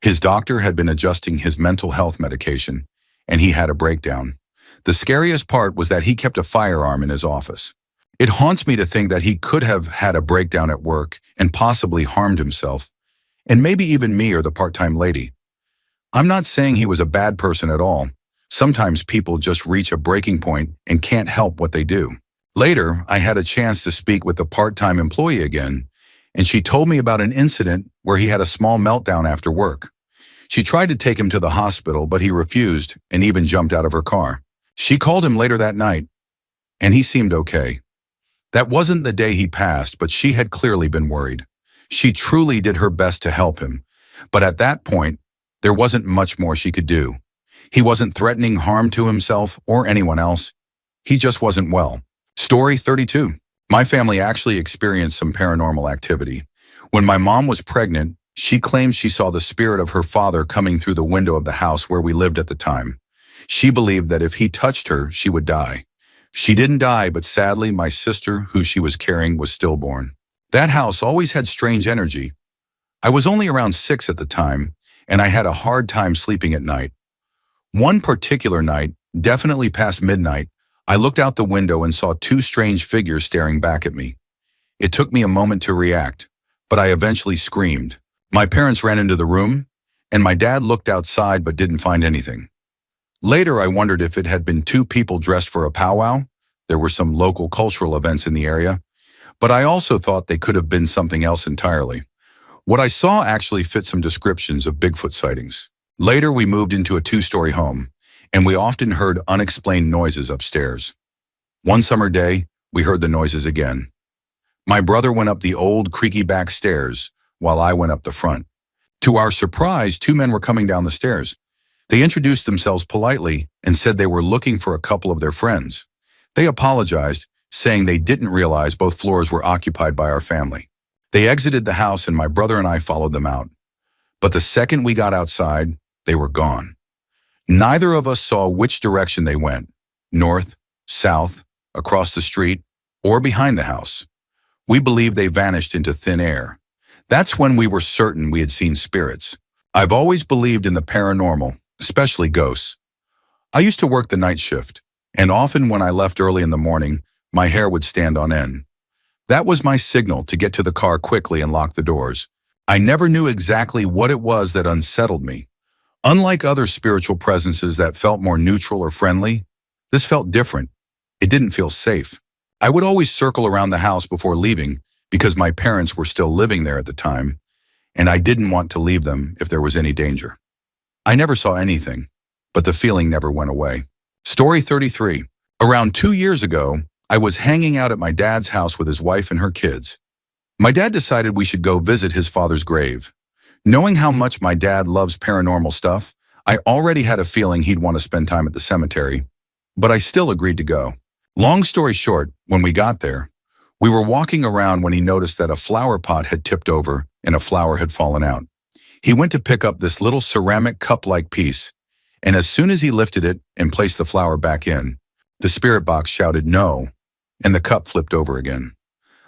His doctor had been adjusting his mental health medication, and he had a breakdown. The scariest part was that he kept a firearm in his office. It haunts me to think that he could have had a breakdown at work and possibly harmed himself, and maybe even me or the part-time lady. I'm not saying he was a bad person at all. Sometimes people just reach a breaking point and can't help what they do. Later, I had a chance to speak with the part-time employee again, and she told me about an incident where he had a small meltdown after work. She tried to take him to the hospital, but he refused and even jumped out of her car. She called him later that night, and he seemed okay. That wasn't the day he passed, but she had clearly been worried. She truly did her best to help him, but at that point, there wasn't much more she could do. He wasn't threatening harm to himself or anyone else. He just wasn't well. Story 32. My family actually experienced some paranormal activity. When my mom was pregnant, she claimed she saw the spirit of her father coming through the window of the house where we lived at the time. She believed that if he touched her, she would die. She didn't die, but sadly, my sister, who she was carrying, was stillborn. That house always had strange energy. I was only around 6 at the time, and I had a hard time sleeping at night. One particular night, definitely past midnight, I looked out the window and saw 2 strange figures staring back at me. It took me a moment to react, but I eventually screamed. My parents ran into the room, and my dad looked outside but didn't find anything. Later, I wondered if it had been 2 people dressed for a powwow. There were some local cultural events in the area, but I also thought they could have been something else entirely. What I saw actually fit some descriptions of Bigfoot sightings. Later, we moved into a 2-story home, and we often heard unexplained noises upstairs. One summer day, we heard the noises again. My brother went up the old, creaky back stairs, while I went up the front. To our surprise, 2 men were coming down the stairs. They introduced themselves politely and said they were looking for a couple of their friends. They apologized, saying they didn't realize both floors were occupied by our family. They exited the house and my brother and I followed them out. But the second we got outside, they were gone. Neither of us saw which direction they went, north, south, across the street, or behind the house. We believed they vanished into thin air. That's when we were certain we had seen spirits. I've always believed in the paranormal, especially ghosts. I used to work the night shift, and often when I left early in the morning, my hair would stand on end. That was my signal to get to the car quickly and lock the doors. I never knew exactly what it was that unsettled me. Unlike other spiritual presences that felt more neutral or friendly, this felt different. It didn't feel safe. I would always circle around the house before leaving because my parents were still living there at the time, and I didn't want to leave them if there was any danger. I never saw anything, but the feeling never went away. Story 33. Around 2 years ago, I was hanging out at my dad's house with his wife and her kids. My dad decided we should go visit his father's grave. Knowing how much my dad loves paranormal stuff, I already had a feeling he'd want to spend time at the cemetery, but I still agreed to go. Long story short, when we got there, we were walking around when he noticed that a flower pot had tipped over and a flower had fallen out. He went to pick up this little ceramic cup-like piece, and as soon as he lifted it and placed the flower back in, the spirit box shouted no, and the cup flipped over again.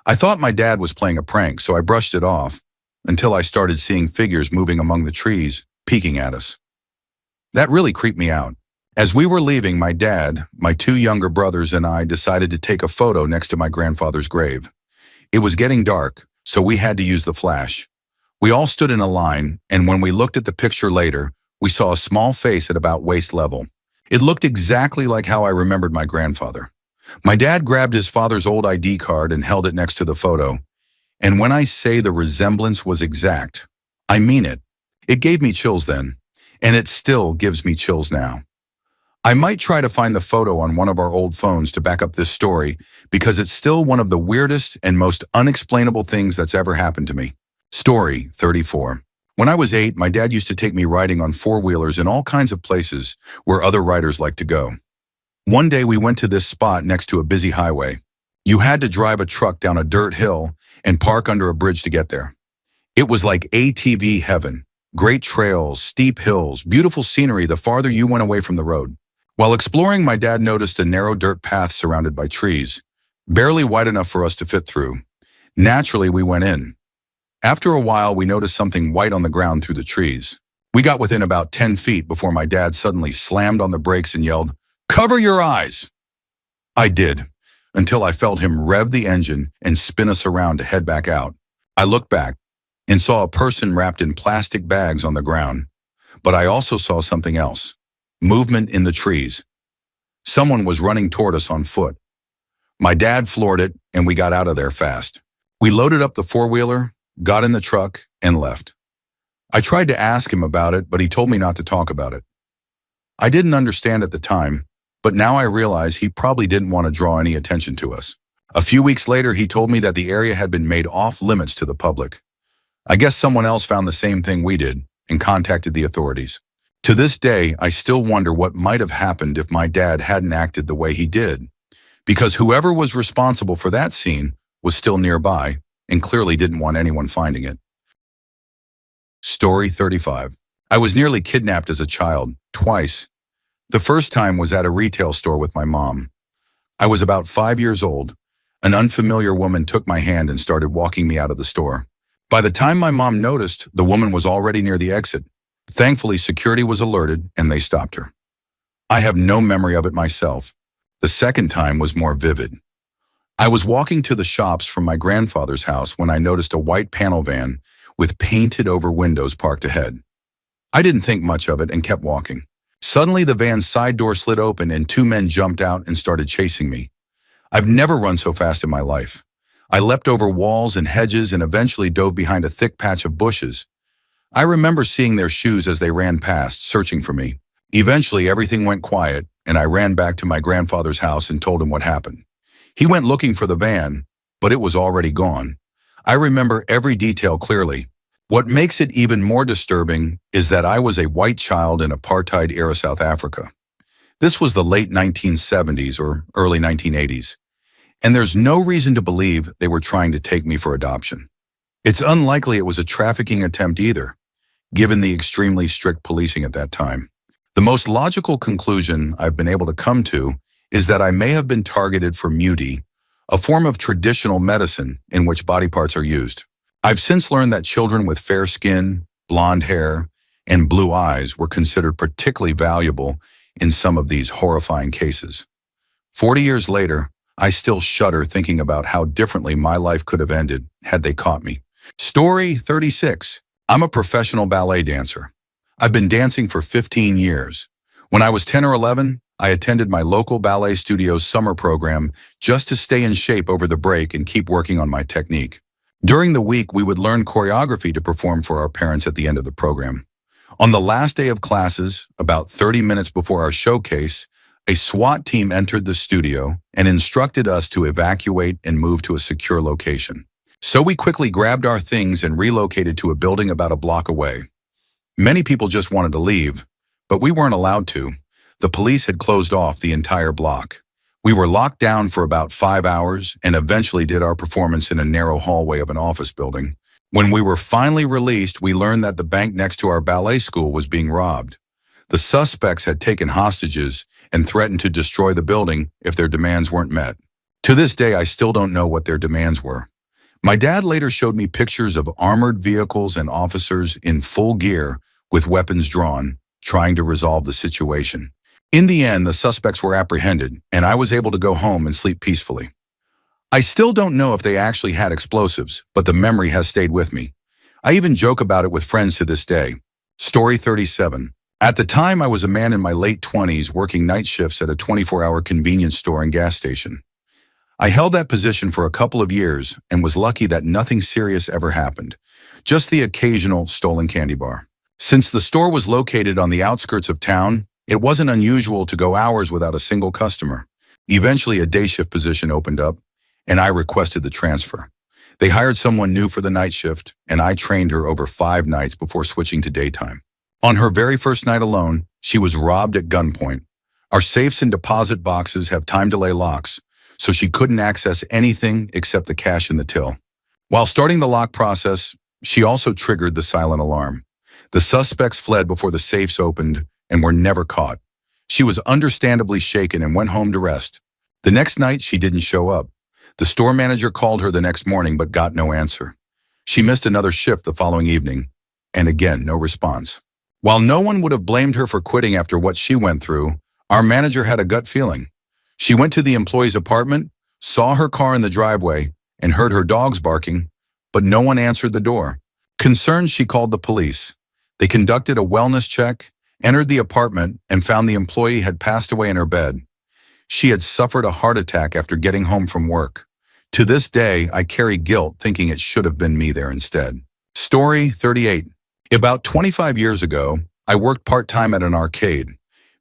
I thought my dad was playing a prank, so I brushed it off until I started seeing figures moving among the trees, peeking at us. That really creeped me out. As we were leaving, my dad, my 2 younger brothers, and I decided to take a photo next to my grandfather's grave. It was getting dark, so we had to use the flash. We all stood in a line, and when we looked at the picture later, we saw a small face at about waist level. It looked exactly like how I remembered my grandfather. My dad grabbed his father's old ID card and held it next to the photo. And when I say the resemblance was exact, I mean it. It gave me chills then, and it still gives me chills now. I might try to find the photo on one of our old phones to back up this story because it's still one of the weirdest and most unexplainable things that's ever happened to me. Story 34. When I was 8, my dad used to take me riding on 4-wheelers in all kinds of places where other riders like to go. One day we went to this spot next to a busy highway. You had to drive a truck down a dirt hill and park under a bridge to get there. It was like ATV heaven. Great trails, steep hills, beautiful scenery the farther you went away from the road. While exploring, my dad noticed a narrow dirt path surrounded by trees, barely wide enough for us to fit through. Naturally, we went in. After a while, we noticed something white on the ground through the trees. We got within about 10 feet before my dad suddenly slammed on the brakes and yelled, "Cover your eyes!" I did, until I felt him rev the engine and spin us around to head back out. I looked back and saw a person wrapped in plastic bags on the ground. But I also saw something else. Movement in the trees. Someone was running toward us on foot. My dad floored it, and we got out of there fast. We loaded up the four-wheeler, got in the truck, and left. I tried to ask him about it, but he told me not to talk about it. I didn't understand at the time, but now I realize he probably didn't want to draw any attention to us. A few weeks later, he told me that the area had been made off limits to the public. I guess someone else found the same thing we did and contacted the authorities. To this day, I still wonder what might have happened if my dad hadn't acted the way he did, because whoever was responsible for that scene was still nearby and clearly didn't want anyone finding it. Story 35. I was nearly kidnapped as a child, twice. The first time was at a retail store with my mom. I was about 5 years old. An unfamiliar woman took my hand and started walking me out of the store. By the time my mom noticed, the woman was already near the exit. Thankfully, security was alerted and they stopped her. I have no memory of it myself. The second time was more vivid. I was walking to the shops from my grandfather's house when I noticed a white panel van with painted over windows parked ahead. I didn't think much of it and kept walking. Suddenly, the van's side door slid open and two men jumped out and started chasing me. I've never run so fast in my life. I leapt over walls and hedges and eventually dove behind a thick patch of bushes. I remember seeing their shoes as they ran past, searching for me. Eventually, everything went quiet, and I ran back to my grandfather's house and told him what happened. He went looking for the van, but it was already gone. I remember every detail clearly. What makes it even more disturbing is that I was a white child in apartheid-era South Africa. This was the late 1970s or early 1980s. And there's no reason to believe they were trying to take me for adoption. It's unlikely it was a trafficking attempt either, given the extremely strict policing at that time. The most logical conclusion I've been able to come to is that I may have been targeted for muti, a form of traditional medicine in which body parts are used. I've since learned that children with fair skin, blonde hair, and blue eyes were considered particularly valuable in some of these horrifying cases. 40 years later, I still shudder thinking about how differently my life could have ended had they caught me. Story 36. I'm a professional ballet dancer. I've been dancing for 15 years. When I was 10 or 11, I attended my local ballet studio's summer program just to stay in shape over the break and keep working on my technique. During the week, we would learn choreography to perform for our parents at the end of the program. On the last day of classes, about 30 minutes before our showcase, a SWAT team entered the studio and instructed us to evacuate and move to a secure location. So we quickly grabbed our things and relocated to a building about a block away. Many people just wanted to leave, but we weren't allowed to. The police had closed off the entire block. We were locked down for about 5 hours and eventually did our performance in a narrow hallway of an office building. When we were finally released, we learned that the bank next to our ballet school was being robbed. The suspects had taken hostages and threatened to destroy the building if their demands weren't met. To this day, I still don't know what their demands were. My dad later showed me pictures of armored vehicles and officers in full gear with weapons drawn, trying to resolve the situation. In the end, the suspects were apprehended, and I was able to go home and sleep peacefully. I still don't know if they actually had explosives, but the memory has stayed with me. I even joke about it with friends to this day. Story 37. At the time, I was a man in my late 20s working night shifts at a 24-hour convenience store and gas station. I held that position for a couple of years and was lucky that nothing serious ever happened, just the occasional stolen candy bar. Since the store was located on the outskirts of town, it wasn't unusual to go hours without a single customer. Eventually, a day shift position opened up, and I requested the transfer. They hired someone new for the night shift, and I trained her over 5 nights before switching to daytime. On her very first night alone, she was robbed at gunpoint. Our safes and deposit boxes have time delay locks, so she couldn't access anything except the cash in the till. While starting the lock process, she also triggered the silent alarm. The suspects fled before the safes opened and were never caught. She was understandably shaken and went home to rest. The next night, she didn't show up. The store manager called her the next morning but got no answer. She missed another shift the following evening, and again, no response. While no one would have blamed her for quitting after what she went through, our manager had a gut feeling. She went to the employee's apartment, saw her car in the driveway, and heard her dogs barking, but no one answered the door. Concerned, she called the police. They conducted a wellness check, entered the apartment, and found the employee had passed away in her bed. She had suffered a heart attack after getting home from work. To this day, I carry guilt thinking it should have been me there instead. Story 38. About 25 years ago, I worked part-time at an arcade.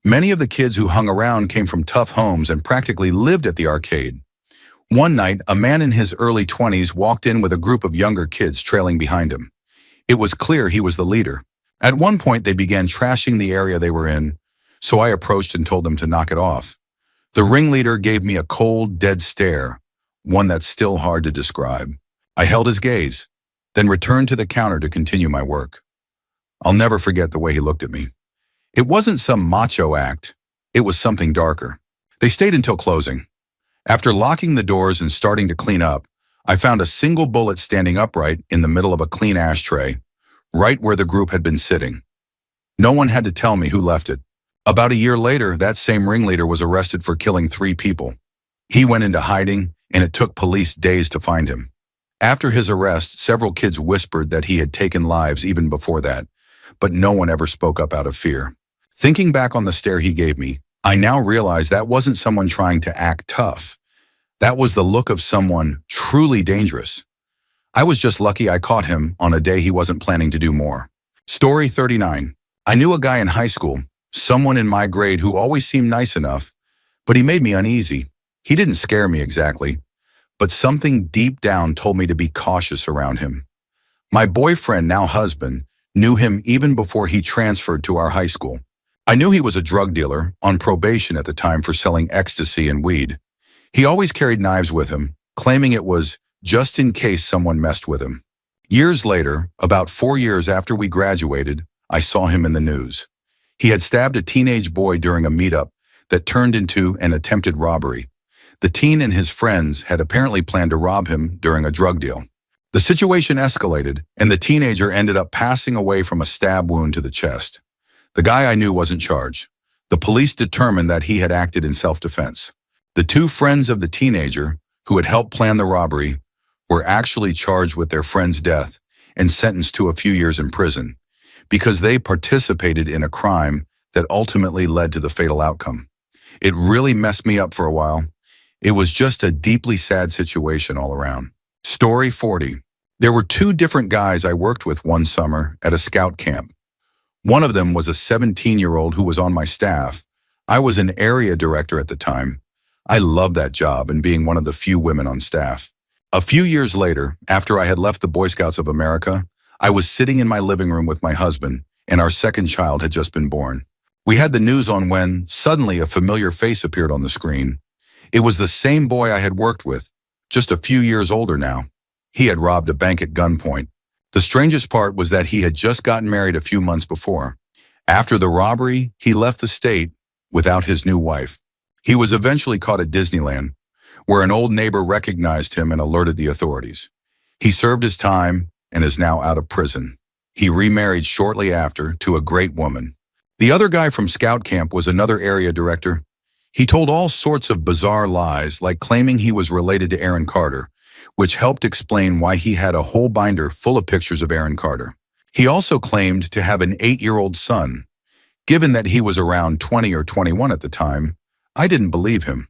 Many of the kids who hung around came from tough homes and practically lived at the arcade. One night, a man in his early 20s walked in with a group of younger kids trailing behind him. It was clear he was the leader. At one point, they began trashing the area they were in, so I approached and told them to knock it off. The ringleader gave me a cold, dead stare, one that's still hard to describe. I held his gaze, then returned to the counter to continue my work. I'll never forget the way he looked at me. It wasn't some macho act. It was something darker. They stayed until closing. After locking the doors and starting to clean up, I found a single bullet standing upright in the middle of a clean ashtray, right where the group had been sitting. No one had to tell me who left it. About a year later, that same ringleader was arrested for killing 3 people. He went into hiding, and it took police days to find him. After his arrest, several kids whispered that he had taken lives even before that, but no one ever spoke up out of fear. Thinking back on the stare he gave me, I now realize that wasn't someone trying to act tough. That was the look of someone truly dangerous. I was just lucky I caught him on a day he wasn't planning to do more. Story 39. I knew a guy in high school, someone in my grade who always seemed nice enough, but he made me uneasy. He didn't scare me exactly, but something deep down told me to be cautious around him. My boyfriend, now husband, knew him even before he transferred to our high school. I knew he was a drug dealer, on probation at the time for selling ecstasy and weed. He always carried knives with him, claiming it was just in case someone messed with him. Years later, about 4 years after we graduated, I saw him in the news. He had stabbed a teenage boy during a meetup that turned into an attempted robbery. The teen and his friends had apparently planned to rob him during a drug deal. The situation escalated, and the teenager ended up passing away from a stab wound to the chest. The guy I knew wasn't charged. The police determined that he had acted in self-defense. The 2 friends of the teenager, who had helped plan the robbery, were actually charged with their friend's death and sentenced to a few years in prison because they participated in a crime that ultimately led to the fatal outcome. It really messed me up for a while. It was just a deeply sad situation all around. Story 40. There were 2 different guys I worked with one summer at a scout camp. One of them was a 17-year-old who was on my staff. I was an area director at the time. I loved that job and being one of the few women on staff. A few years later, after I had left the Boy Scouts of America, I was sitting in my living room with my husband, and our second child had just been born. We had the news on when, suddenly, a familiar face appeared on the screen. It was the same boy I had worked with, just a few years older now. He had robbed a bank at gunpoint. The strangest part was that he had just gotten married a few months before. After the robbery, he left the state without his new wife. He was eventually caught at Disneyland, where an old neighbor recognized him and alerted the authorities. He served his time and is now out of prison. He remarried shortly after to a great woman. The other guy from Scout Camp was another area director. He told all sorts of bizarre lies, like claiming he was related to Aaron Carter, which helped explain why he had a whole binder full of pictures of Aaron Carter. He also claimed to have an 8-year-old son. Given that he was around 20 or 21 at the time, I didn't believe him,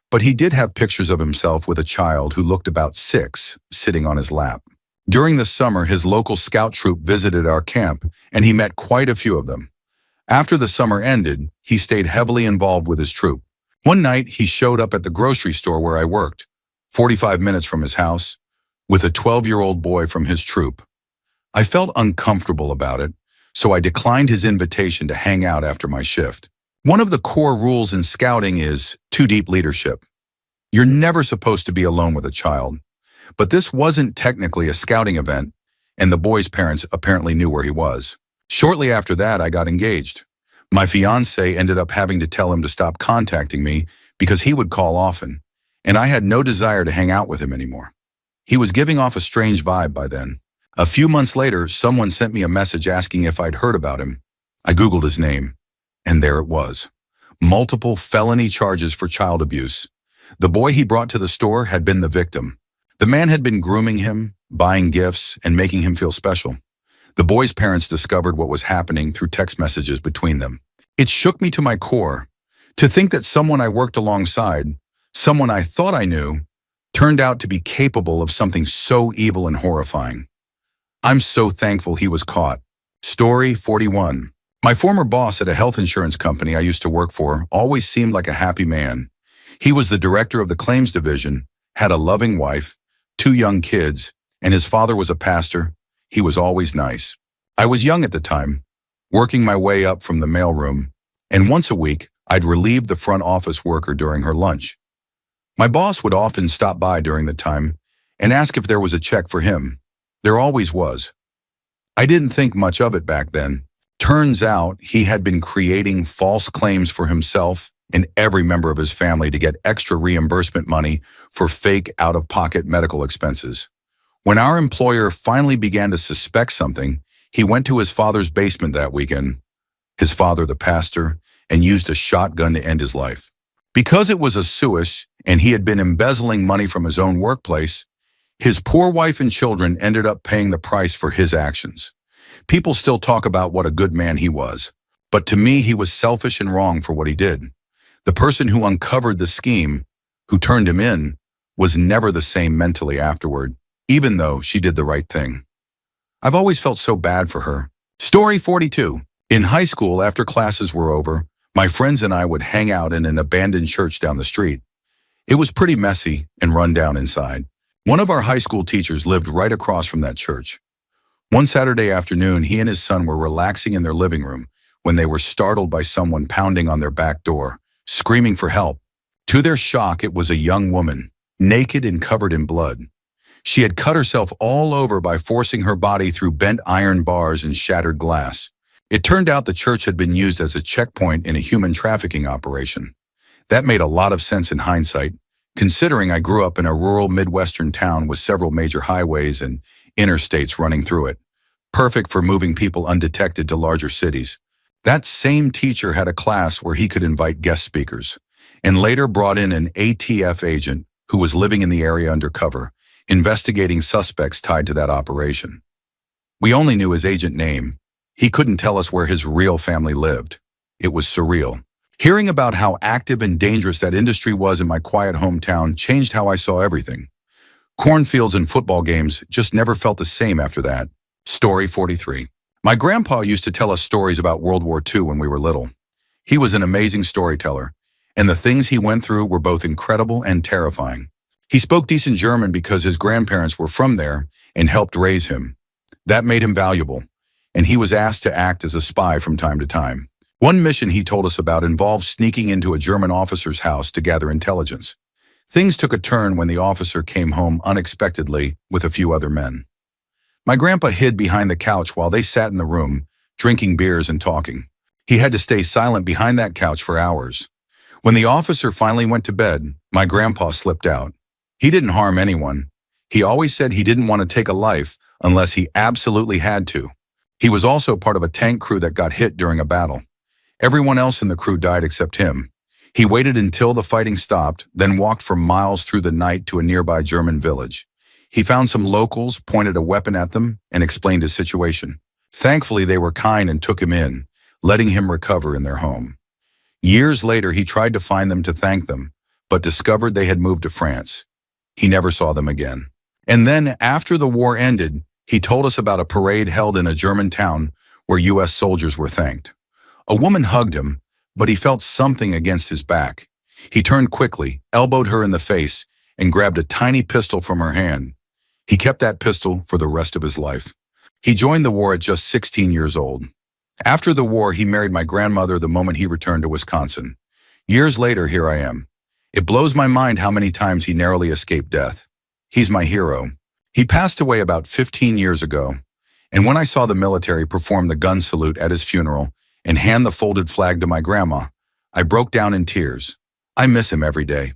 but he did have pictures of himself with a child who looked about 6, sitting on his lap. During the summer, his local scout troop visited our camp, and he met quite a few of them. After the summer ended, he stayed heavily involved with his troop. One night, he showed up at the grocery store where I worked, 45 minutes from his house, with a 12-year-old boy from his troop. I felt uncomfortable about it, so I declined his invitation to hang out after my shift. One of the core rules in scouting is too deep leadership. You're never supposed to be alone with a child. But this wasn't technically a scouting event, and the boy's parents apparently knew where he was. Shortly after that, I got engaged. My fiancé ended up having to tell him to stop contacting me because he would call often, and I had no desire to hang out with him anymore. He was giving off a strange vibe by then. A few months later, someone sent me a message asking if I'd heard about him. I Googled his name, and there it was. Multiple felony charges for child abuse. The boy he brought to the store had been the victim. The man had been grooming him, buying gifts, and making him feel special. The boy's parents discovered what was happening through text messages between them. It shook me to my core. To think that someone I worked alongside, someone I thought I knew, turned out to be capable of something so evil and horrifying. I'm so thankful he was caught. Story 41. My former boss at a health insurance company I used to work for always seemed like a happy man. He was the director of the claims division, had a loving wife, 2 young kids, and his father was a pastor. He was always nice. I was young at the time, working my way up from the mailroom, and once a week, I'd relieve the front office worker during her lunch. My boss would often stop by during the time and ask if there was a check for him. There always was. I didn't think much of it back then. Turns out he had been creating false claims for himself and every member of his family to get extra reimbursement money for fake out-of-pocket medical expenses. When our employer finally began to suspect something, he went to his father's basement that weekend, his father the pastor, and used a shotgun to end his life. Because it was a suis and he had been embezzling money from his own workplace, his poor wife and children ended up paying the price for his actions. People still talk about what a good man he was, but to me he was selfish and wrong for what he did. The person who uncovered the scheme, who turned him in, was never the same mentally afterward, even though she did the right thing. I've always felt so bad for her. Story 42. In high school, after classes were over, my friends and I would hang out in an abandoned church down the street. It was pretty messy and run down inside. One of our high school teachers lived right across from that church. One Saturday afternoon, he and his son were relaxing in their living room when they were startled by someone pounding on their back door, screaming for help. To their shock, it was a young woman, naked and covered in blood. She had cut herself all over by forcing her body through bent iron bars and shattered glass. It turned out the church had been used as a checkpoint in a human trafficking operation. That made a lot of sense in hindsight, considering I grew up in a rural Midwestern town with several major highways and interstates running through it, perfect for moving people undetected to larger cities. That same teacher had a class where he could invite guest speakers, and later brought in an ATF agent who was living in the area undercover, investigating suspects tied to that operation. We only knew his agent name. He couldn't tell us where his real family lived. It was surreal. Hearing about how active and dangerous that industry was in my quiet hometown changed how I saw everything. Cornfields and football games just never felt the same after that. Story 43. My grandpa used to tell us stories about World War II when we were little. He was an amazing storyteller, and the things he went through were both incredible and terrifying. He spoke decent German because his grandparents were from there and helped raise him. That made him valuable, and he was asked to act as a spy from time to time. One mission he told us about involved sneaking into a German officer's house to gather intelligence. Things took a turn when the officer came home unexpectedly with a few other men. My grandpa hid behind the couch while they sat in the room, drinking beers and talking. He had to stay silent behind that couch for hours. When the officer finally went to bed, my grandpa slipped out. He didn't harm anyone. He always said he didn't want to take a life unless he absolutely had to. He was also part of a tank crew that got hit during a battle. Everyone else in the crew died except him. He waited until the fighting stopped, then walked for miles through the night to a nearby German village. He found some locals, pointed a weapon at them, and explained his situation. Thankfully, they were kind and took him in, letting him recover in their home. Years later, he tried to find them to thank them, but discovered they had moved to France. He never saw them again. And then, after the war ended, he told us about a parade held in a German town where U.S. soldiers were thanked. A woman hugged him, but he felt something against his back. He turned quickly, elbowed her in the face, and grabbed a tiny pistol from her hand. He kept that pistol for the rest of his life. He joined the war at just 16 years old. After the war, he married my grandmother the moment he returned to Wisconsin. Years later, here I am. It blows my mind how many times he narrowly escaped death. He's my hero. He passed away about 15 years ago, and when I saw the military perform the gun salute at his funeral and hand the folded flag to my grandma, I broke down in tears. I miss him every day.